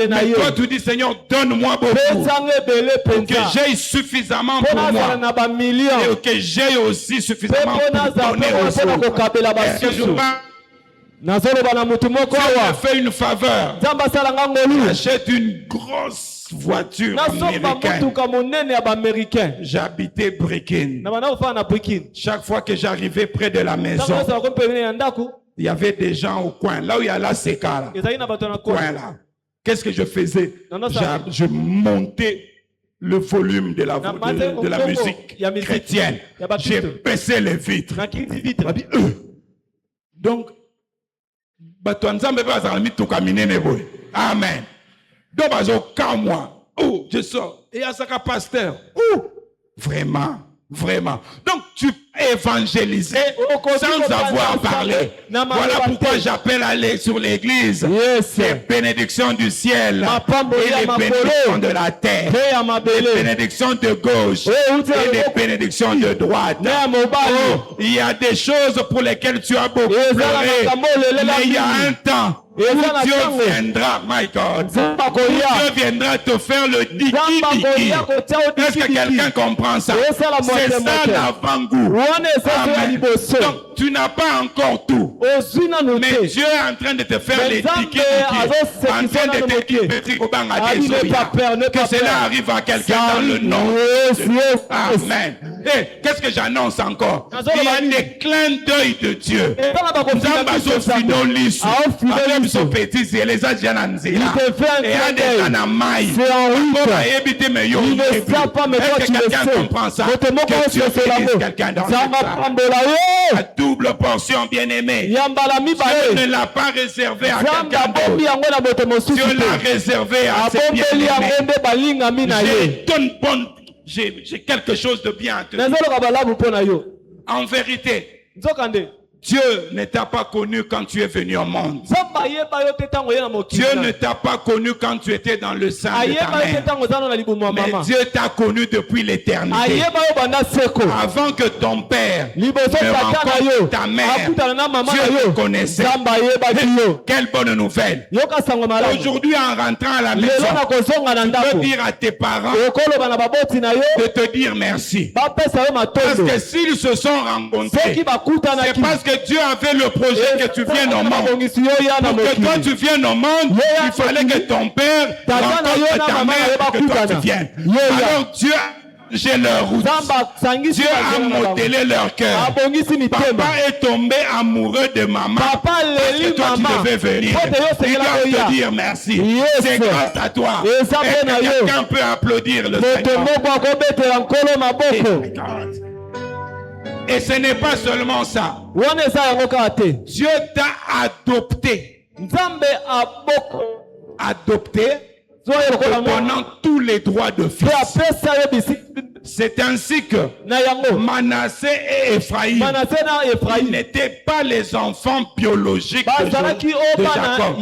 [SPEAKER 1] Mais toi, tu dis, Seigneur, donne-moi beaucoup. Pour que j'aie suffisamment pour moi. Et que j'aie aussi suffisamment pour donner aux autres. Dieu me fait une faveur. J'achète une grosse voiture américaine. J'habitais Breaking. Chaque fois que j'arrivais près de la maison, il y avait des gens au coin. Là où il y a la séca, coin là. Qu'est-ce que je faisais? Je montais le volume de la musique chrétienne. J'ai baissé les vitres. Donc, amen. Donc, oh, je sors. Et à ça, pasteur. Oh, vraiment. Donc, tu évangélises sans avoir parlé. Voilà pourquoi j'appelle à aller sur l'église. Les bénédictions du ciel et les bénédictions de la terre. Les bénédictions de gauche et les bénédictions de droite. Oh, il y a des choses pour lesquelles tu as beaucoup pleuré. Mais il y a un temps où Dieu viendra, my God. Dieu viendra te faire le diki. Est-ce que quelqu'un comprend ça? C'est ça l'avant-goût. Donc, tu n'as pas encore tout. Mais Dieu est en train de te faire les diki. En train de te dire, que cela arrive à quelqu'un dans le nom. Amen. Et qu'est-ce que j'annonce encore? Il y a des clins d'œil de Dieu. Quelqu'un comprend ça? Que Dieu bénisse quelqu'un dans la double portion, bien-aimé. Dieu ne l'a pas réservé à quelqu'un d'autre. Dieu l'a réservé à ses bien-aimés. J'ai quelque chose de bien à te dire. En vérité, Dieu ne t'a pas connu quand tu es venu au monde. Dieu ne t'a pas connu quand tu étais dans le sein de ta mère. Mais Dieu t'a connu depuis l'éternité. Avant que ton père ne rencontre ta mère, Dieu te connaissait. Quelle bonne nouvelle. Aujourd'hui, en rentrant à la maison, tu peux dire à tes parents de te dire merci. Parce que s'ils se sont rencontrés, c'est parce que Dieu avait le projet que tu viennes au monde. Pour que toi tu viennes au monde, il fallait que ton père rencontre ta mère pour que toi tu viennes. Alors Dieu a changé leur route. Dieu a modelé leur cœur. Papa est tombé amoureux de maman parce que toi tu devais venir. Il doit te dire merci. C'est grâce à toi. Et quelqu'un peut applaudir le Seigneur. Et ce n'est pas seulement ça. Dieu t'a adopté. Adopté donnant tous les droits de fils. C'est ainsi que Manassé et Ephraïm n'étaient pas les enfants biologiques de Jacob.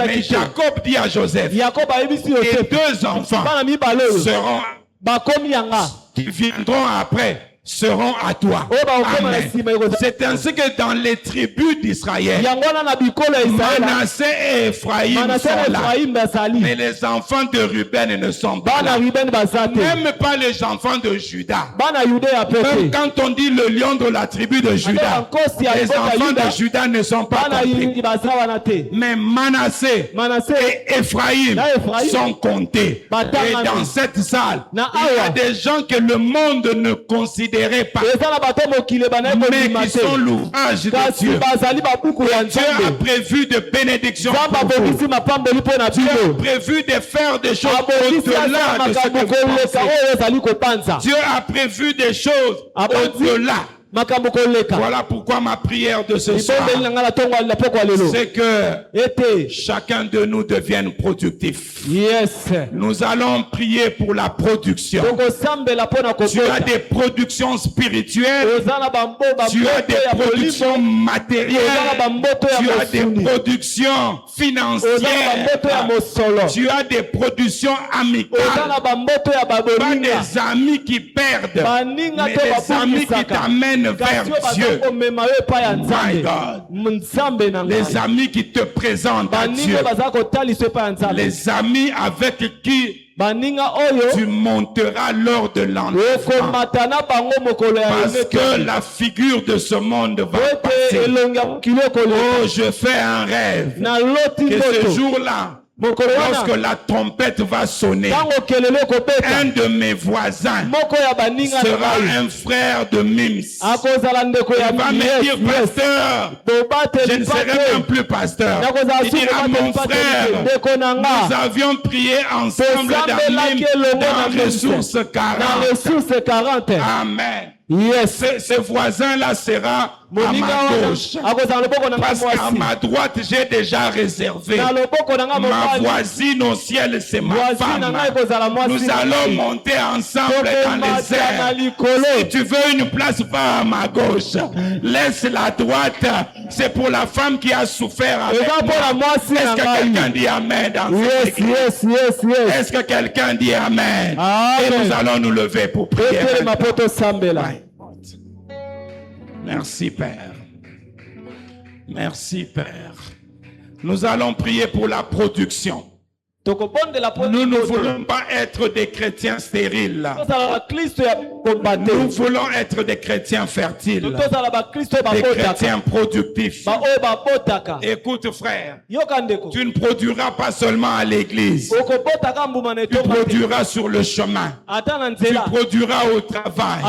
[SPEAKER 1] Mais Jacob dit à Joseph, tes deux enfants qui viendront après seront à toi. Amen. C'est ainsi que dans les tribus d'Israël, Manassé et Ephraïm sont là. Mais les enfants de Ruben ne sont pas là. Même pas les enfants de Juda. Même quand on dit le lion de la tribu de Juda, les enfants de Juda ne sont pas comptés. Mais Manassé et Ephraïm sont comptés. Et dans cette salle, il y a des gens que le monde ne considère considérés pas, mais qui sont l'ouvrage de Dieu. Dieu a prévu de bénédictions pour vous. Dieu a prévu de faire des choses au-delà de ce que vous pensez. Dieu a prévu des choses au-delà. Voilà pourquoi ma prière de ce soir, c'est que chacun de nous devienne productif. Nous allons prier pour la production. Tu as des productions spirituelles, tu as des productions matérielles, tu as des productions financières, tu as des productions amicales. Pas des amis qui perdent, mais des amis qui t'amènent vers Dieu. My God. Les amis qui te présentent à Dieu. Les amis avec qui tu monteras lors de l'enlèvement. Parce que la figure de ce monde va passer. Oh, je fais un rêve que ce jour-là, lorsque la trompette va sonner, un de mes voisins sera un frère de Mims. Il va me dire, pasteur, je ne serai même plus pasteur. Il dira, mon frère, nous avions prié ensemble dans Mims, dans Ressources 40. Amen. Ce voisin-là sera à ma gauche. Parce qu'à ma droite, j'ai déjà réservé. Ma voisine au ciel, c'est ma femme. Nous allons monter ensemble dans les airs. Si tu veux une place, va à ma gauche. Laisse la droite. C'est pour la femme qui a souffert avec moi. Est-ce que quelqu'un dit Amen dans cette église? Est-ce que quelqu'un dit Amen? Et nous allons nous lever pour prier. Merci Père. Merci Père. Nous allons prier pour la production. Nous ne voulons pas être des chrétiens stériles. Nous voulons être des chrétiens fertiles. Des chrétiens productifs. Écoute frère, tu ne produiras pas seulement à l'église. Tu produiras sur le chemin. Tu produiras au travail.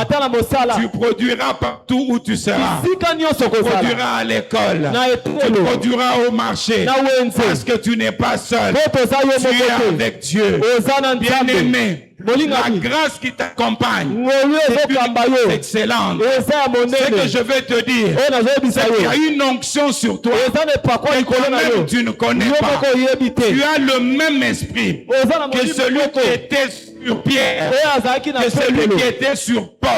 [SPEAKER 1] Tu produiras partout où tu seras. Tu produiras à l'école. Tu produiras au marché. Parce que tu n'es pas seul. Tu es avec Dieu. Bien-aimé, la grâce qui t'accompagne est excellente. Ce que je vais te dire, c'est qu'il y a une onction sur toi et toi-même tu ne connais pas. Tu as le même esprit que celui qui était sur Pierre, que celui qui était sur Paul.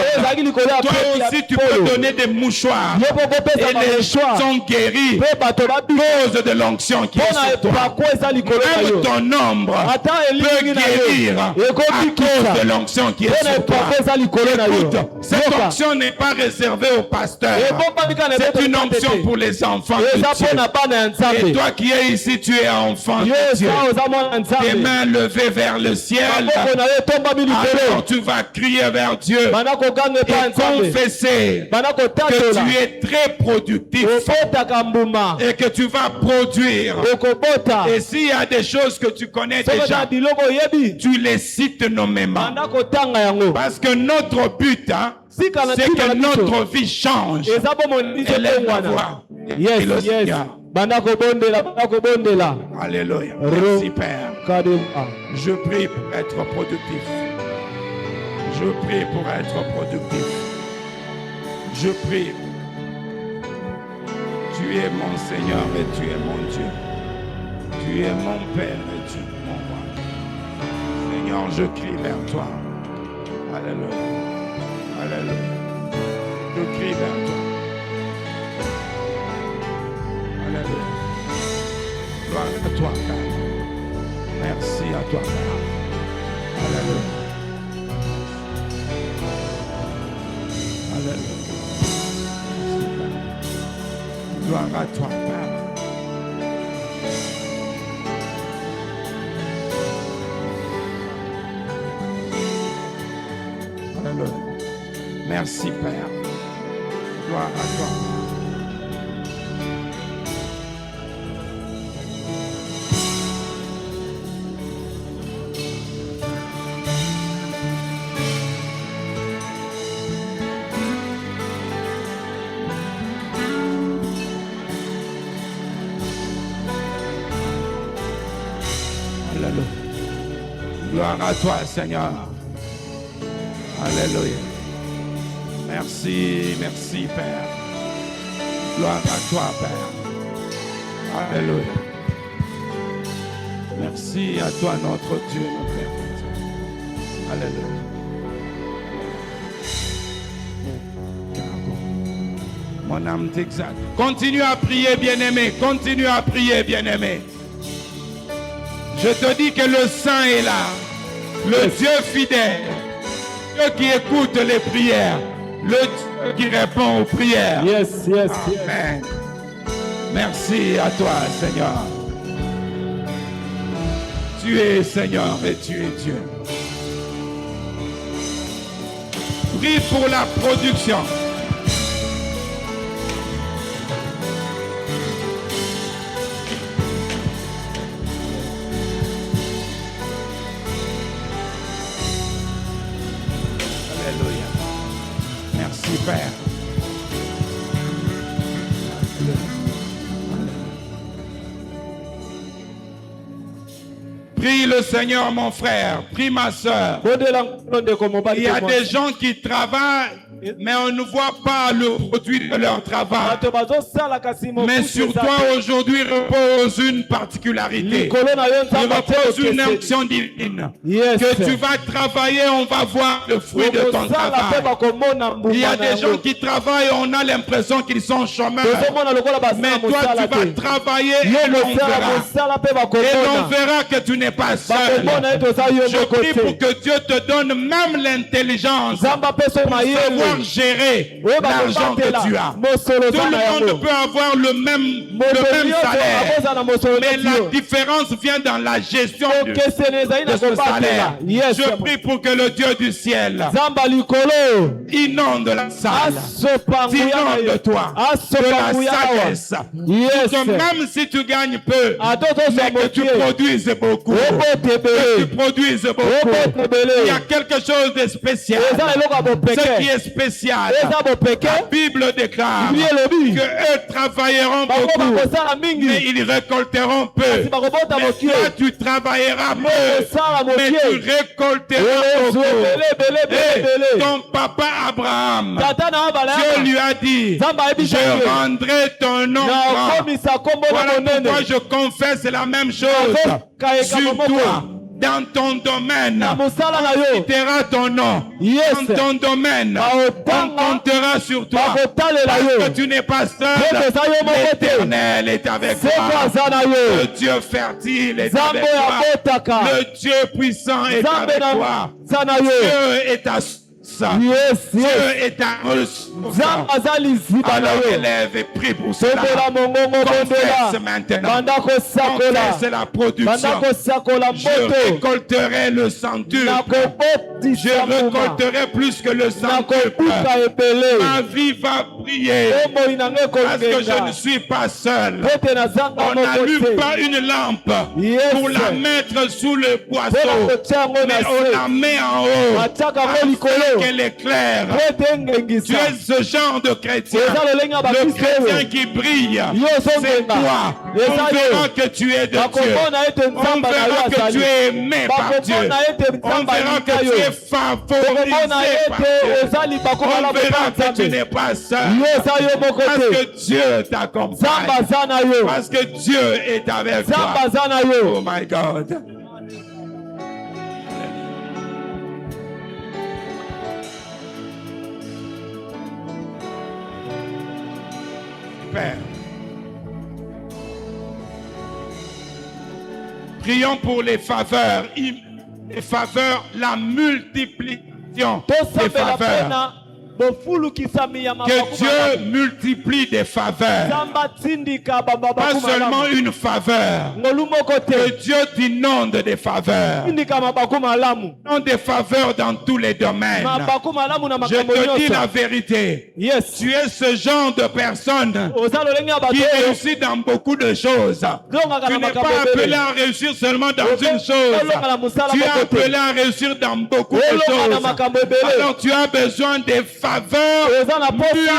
[SPEAKER 1] Toi aussi tu peux donner des mouchoirs et les gens sont guéris à cause de l'onction qui est sur toi. Même ton ombre peut guérir à cause de l'onction qui est sur toi. Écoute, cette onction n'est pas réservée au pasteur. C'est une onction pour les enfants de Dieu. Et toi qui es ici, tu es enfant de Dieu. Tes mains levées vers le ciel. Alors tu vas crier vers Dieu et confesser que tu es très productif et que tu vas produire. Et s'il y a des choses que tu connais déjà, tu les cites nommément. Parce que notre but, c'est que notre vie change. Et lève la voix. Alléluia. Merci Père. Je prie pour être productif. Je prie pour être productif. Je prie. Tu es mon Seigneur et tu es mon Dieu. Tu es mon Père et tu es mon roi. Seigneur, je crie vers toi. Alléluia. Alléluia. Je crie vers toi. Alléluia. Gloire à toi, Père. Merci à toi, Père. Alléluia. Alléluia. Gloire à toi, Père. Alléluia. Merci, Père. Gloire à toi. Alléluia. Gloire à toi, Seigneur. Alléluia. Merci, merci, Père. Gloire à toi, Père. Alléluia. Merci à toi, notre Dieu, notre Père. Alléluia. Mon âme t'exalte. Continue à prier, bien-aimé. Continue à prier, bien-aimé. Je te dis que le Saint est là. Le Dieu fidèle. Dieu qui écoute les prières. Le Dieu qui répond aux prières.
[SPEAKER 2] Yes, yes,
[SPEAKER 1] Amen. Merci à toi, Seigneur. Tu es Seigneur et tu es Dieu. Prie pour la production. Alléluia. Merci Père. Prie le Seigneur, mon frère. Prie ma soeur. Il y a des gens qui travaillent, mais on ne voit pas le produit de leur travail. Mais sur toi aujourd'hui repose une particularité. Il repose une action divine. Que tu vas travailler, on va voir le fruit de ton travail. Il y a des gens qui travaillent, on a l'impression qu'ils sont chômeurs. Mais toi, tu vas travailler et l'on verra. Et l'on verra que tu n'es pas seul. Je prie pour que Dieu te donne même l'intelligence pour savoir gérer l'argent que tu as. Tout le monde peut avoir le même salaire, mais la différence vient dans la gestion de ce salaire. Je prie pour que le Dieu du ciel inonde la salle, inonde toi de la sagesse, pour que même si tu gagnes peu, mais que tu produises beaucoup. Que tu produises beaucoup. Il y a quelque chose de spécial. Ce qui est spécial, la Bible déclare que eux travailleront beaucoup, mais ils récolteront peu. Mais toi, tu travailleras peu, mais tu récolteras beaucoup. Et ton papa Abraham, Dieu lui a dit, je rendrai ton nom grand. Voilà pourquoi je confesse la même chose sur toi. Dans ton domaine, on citera ton nom. Dans ton domaine, on comptera sur toi. Parce que tu n'es pas seul. L'Éternel est avec toi. Le Dieu fertile est avec toi. Le Dieu puissant est avec toi. Dieu est à Dieu est un ressource. Alors élève et prie pour cela. Confesse maintenant. Confesse la production. Je récolterai le centuple. Je récolterai plus que le centuple. Ma vie va briller. Parce que je ne suis pas seul. On n'allume pas une lampe pour la mettre sous le boisseau, mais on la met en haut. Qu'elle éclaire. Tu es ce genre de chrétien. Le chrétien qui brille, c'est toi. On verra que tu es de Dieu. On verra que tu es aimé par Dieu. On verra que tu es favorisé par Dieu. On verra que tu n'es pas seul. Parce que Dieu t'accompagne. Parce que Dieu est avec toi. Oh my God. Père. Prions pour les faveurs, la multiplication des faveurs. Que Dieu multiplie des faveurs. Pas seulement une faveur. Que Dieu t'inonde des faveurs. Non, des faveurs dans tous les domaines. Je te dis la vérité. Tu es ce genre de personne qui réussit dans beaucoup de choses. Tu n'es pas appelé à réussir seulement dans une chose. Tu es appelé à réussir dans beaucoup de choses. Alors tu as besoin des faveurs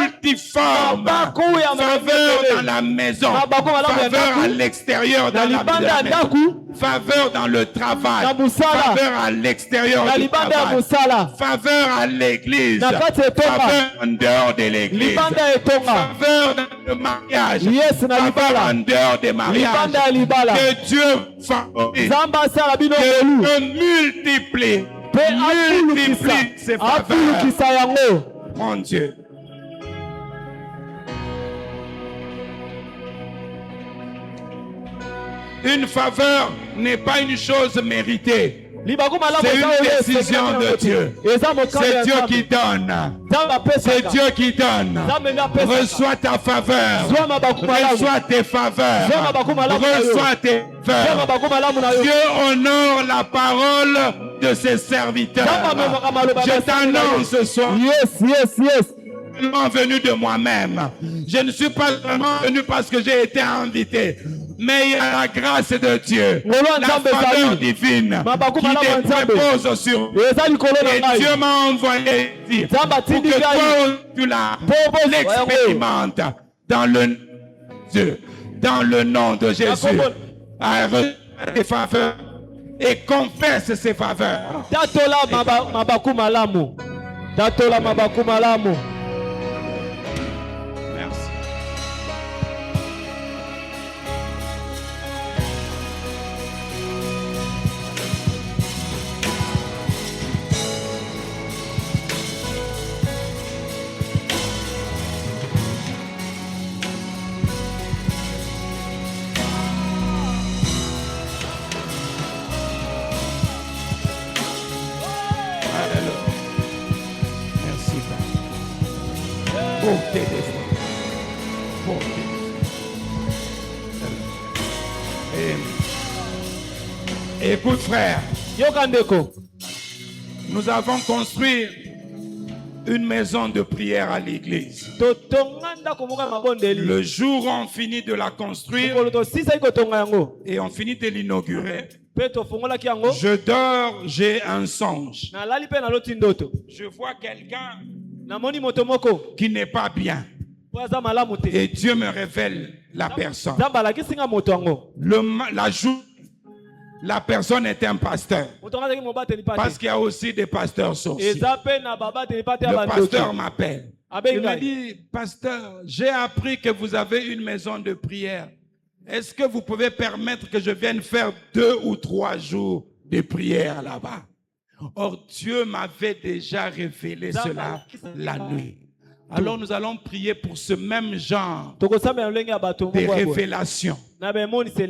[SPEAKER 1] multiformes, faveur dans la maison, faveur à l'extérieur dans la maison, Faveur dans le travail. Faveur à l'extérieur du travail. Faveur à l'église. Faveur en dehors de l'église. Faveur dans le mariage. Faveur en dehors des mariages. Que Dieu favorise. Que Dieu multiplie ses faveurs. Mon Dieu. Une faveur n'est pas une chose méritée. C'est une décision de Dieu. C'est Dieu qui donne. C'est Dieu qui donne. Reçois ta faveur. Reçois tes faveurs. Reçois tes faveurs. Dieu honore la parole de ses serviteurs. Je t'annonce ce soir. Venu de moi-même. Je ne suis pas vraiment venu parce que j'ai été invité. Mais il y a la grâce de Dieu, la faveur divine qui te repose sur nous. Et Dieu m'a envoyé ici pour que toi tu l'expérimentes dans le nom de Jésus. Reçois tes faveurs et confesse ses faveurs. Écoute frère, nous avons construit une maison de prière à l'église. Le jour où on finit de la construire et on finit de l'inaugurer, je dors, j'ai un songe. Je vois quelqu'un qui n'est pas bien. Et Dieu me révèle la personne. La personne est un pasteur. Parce qu'il y a aussi des pasteurs sorciers. Le pasteur m'appelle. Il me dit, pasteur, j'ai appris que vous avez une maison de prière. Est-ce que vous pouvez permettre que je vienne faire 2 ou 3 jours de prière là-bas? Or, Dieu m'avait déjà révélé cela la nuit. Alors nous allons prier pour ce même genre de révélation.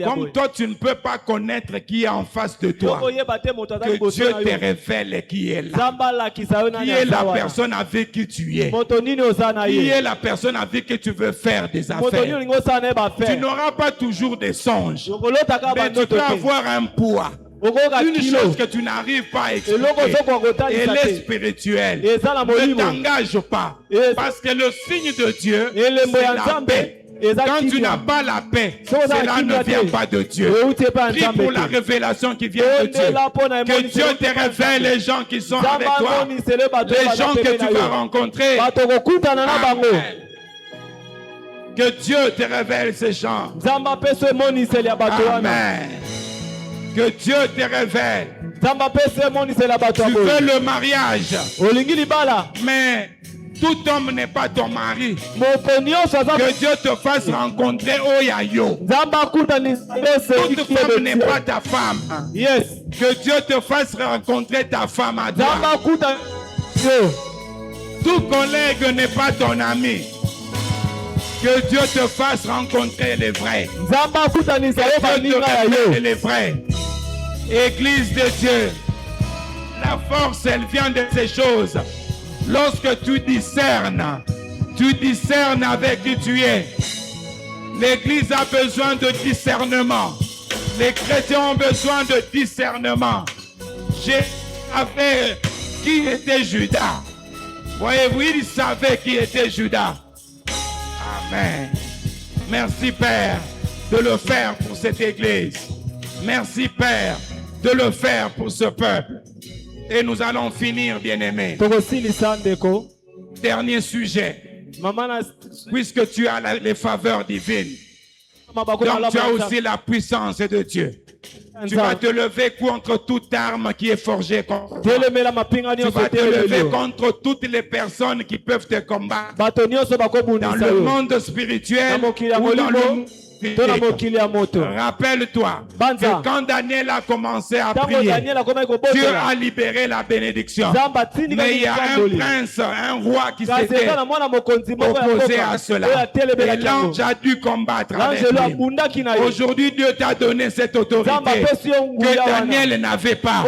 [SPEAKER 1] Comme toi, tu ne peux pas connaître qui est en face de toi, que Dieu te révèle qui est là. Qui est la personne avec qui tu es. Qui est la personne avec qui tu veux faire des affaires. Tu n'auras pas toujours des songes, mais tu peux avoir un poids. Une chose que tu n'arrives pas à expliquer, elle est spirituelle. Ne t'engage pas. Parce que le signe de Dieu, c'est la paix. Quand tu n'as pas la paix, cela ne vient pas de Dieu. Prie pour la révélation qui vient de Dieu. Que Dieu te révèle les gens qui sont avec toi. Les gens que tu vas rencontrer. Amen. Que Dieu te révèle ces gens. Amen. Que Dieu te révèle. Tu veux le mariage, mais tout homme n'est pas ton mari. Que Dieu te fasse rencontrer Oyayo. Toute femme n'est pas ta femme. Que Dieu te fasse rencontrer ta femme à toi. Tout collègue n'est pas ton ami. Que Dieu te fasse rencontrer les vrais. Que Dieu te révèle les vrais. Église de Dieu, la force, elle vient de ces choses. Lorsque tu discernes avec qui tu es. L'église a besoin de discernement. Les chrétiens ont besoin de discernement. J'ai savais qui était Judas. Voyez-vous, il savait qui était Judas. Amen. Merci Père de le faire pour cette église. Merci Père de le faire pour ce peuple. Et nous allons finir, bien-aimés. Dernier sujet. Puisque tu as les faveurs divines, donc tu as aussi la puissance de Dieu. Tu vas te lever contre toute arme qui est forgée contre toi. Tu vas te lever contre toutes les personnes qui peuvent te combattre. Dans le monde spirituel ou dans le monde. Rappelle-toi que quand Daniel a commencé à prier, Dieu a libéré la bénédiction. Mais il y a un prince, un roi qui s'était opposé à cela. Et l'ange a dû combattre avec lui. Aujourd'hui, Dieu t'a donné cette autorité que Daniel n'avait pas.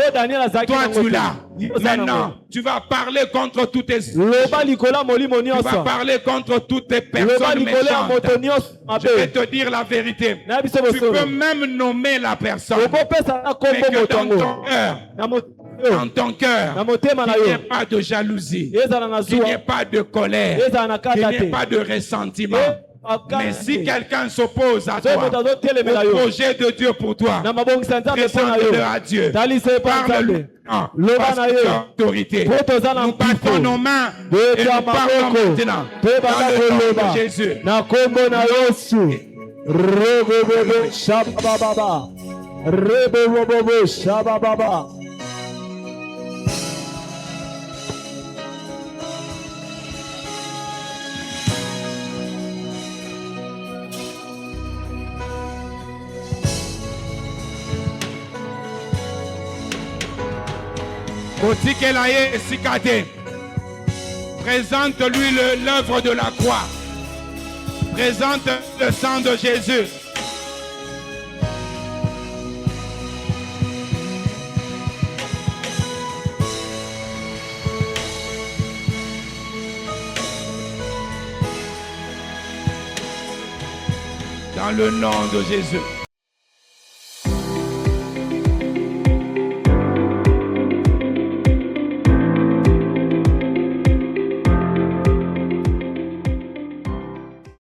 [SPEAKER 1] Toi, tu l'as. Maintenant, tu vas parler contre toutes tes... Tu vas parler contre toutes tes personnes méchantes. Je vais te dire la vérité. Tu peux même nommer la personne. Mais que dans ton cœur, qu'il n'y ait pas de jalousie, qu'il n'y ait pas de colère, qu'il n'y ait pas de ressentiment. Mais si quelqu'un s'oppose à toi, au projet de Dieu pour toi, présente-le à Dieu. Parle-lui. Parce que tu as autorité. Nous battons nos mains et nous parlons maintenant dans le nom de Jésus. Présente-lui l'œuvre de la croix. Présente le sang de Jésus. Dans le nom de Jésus.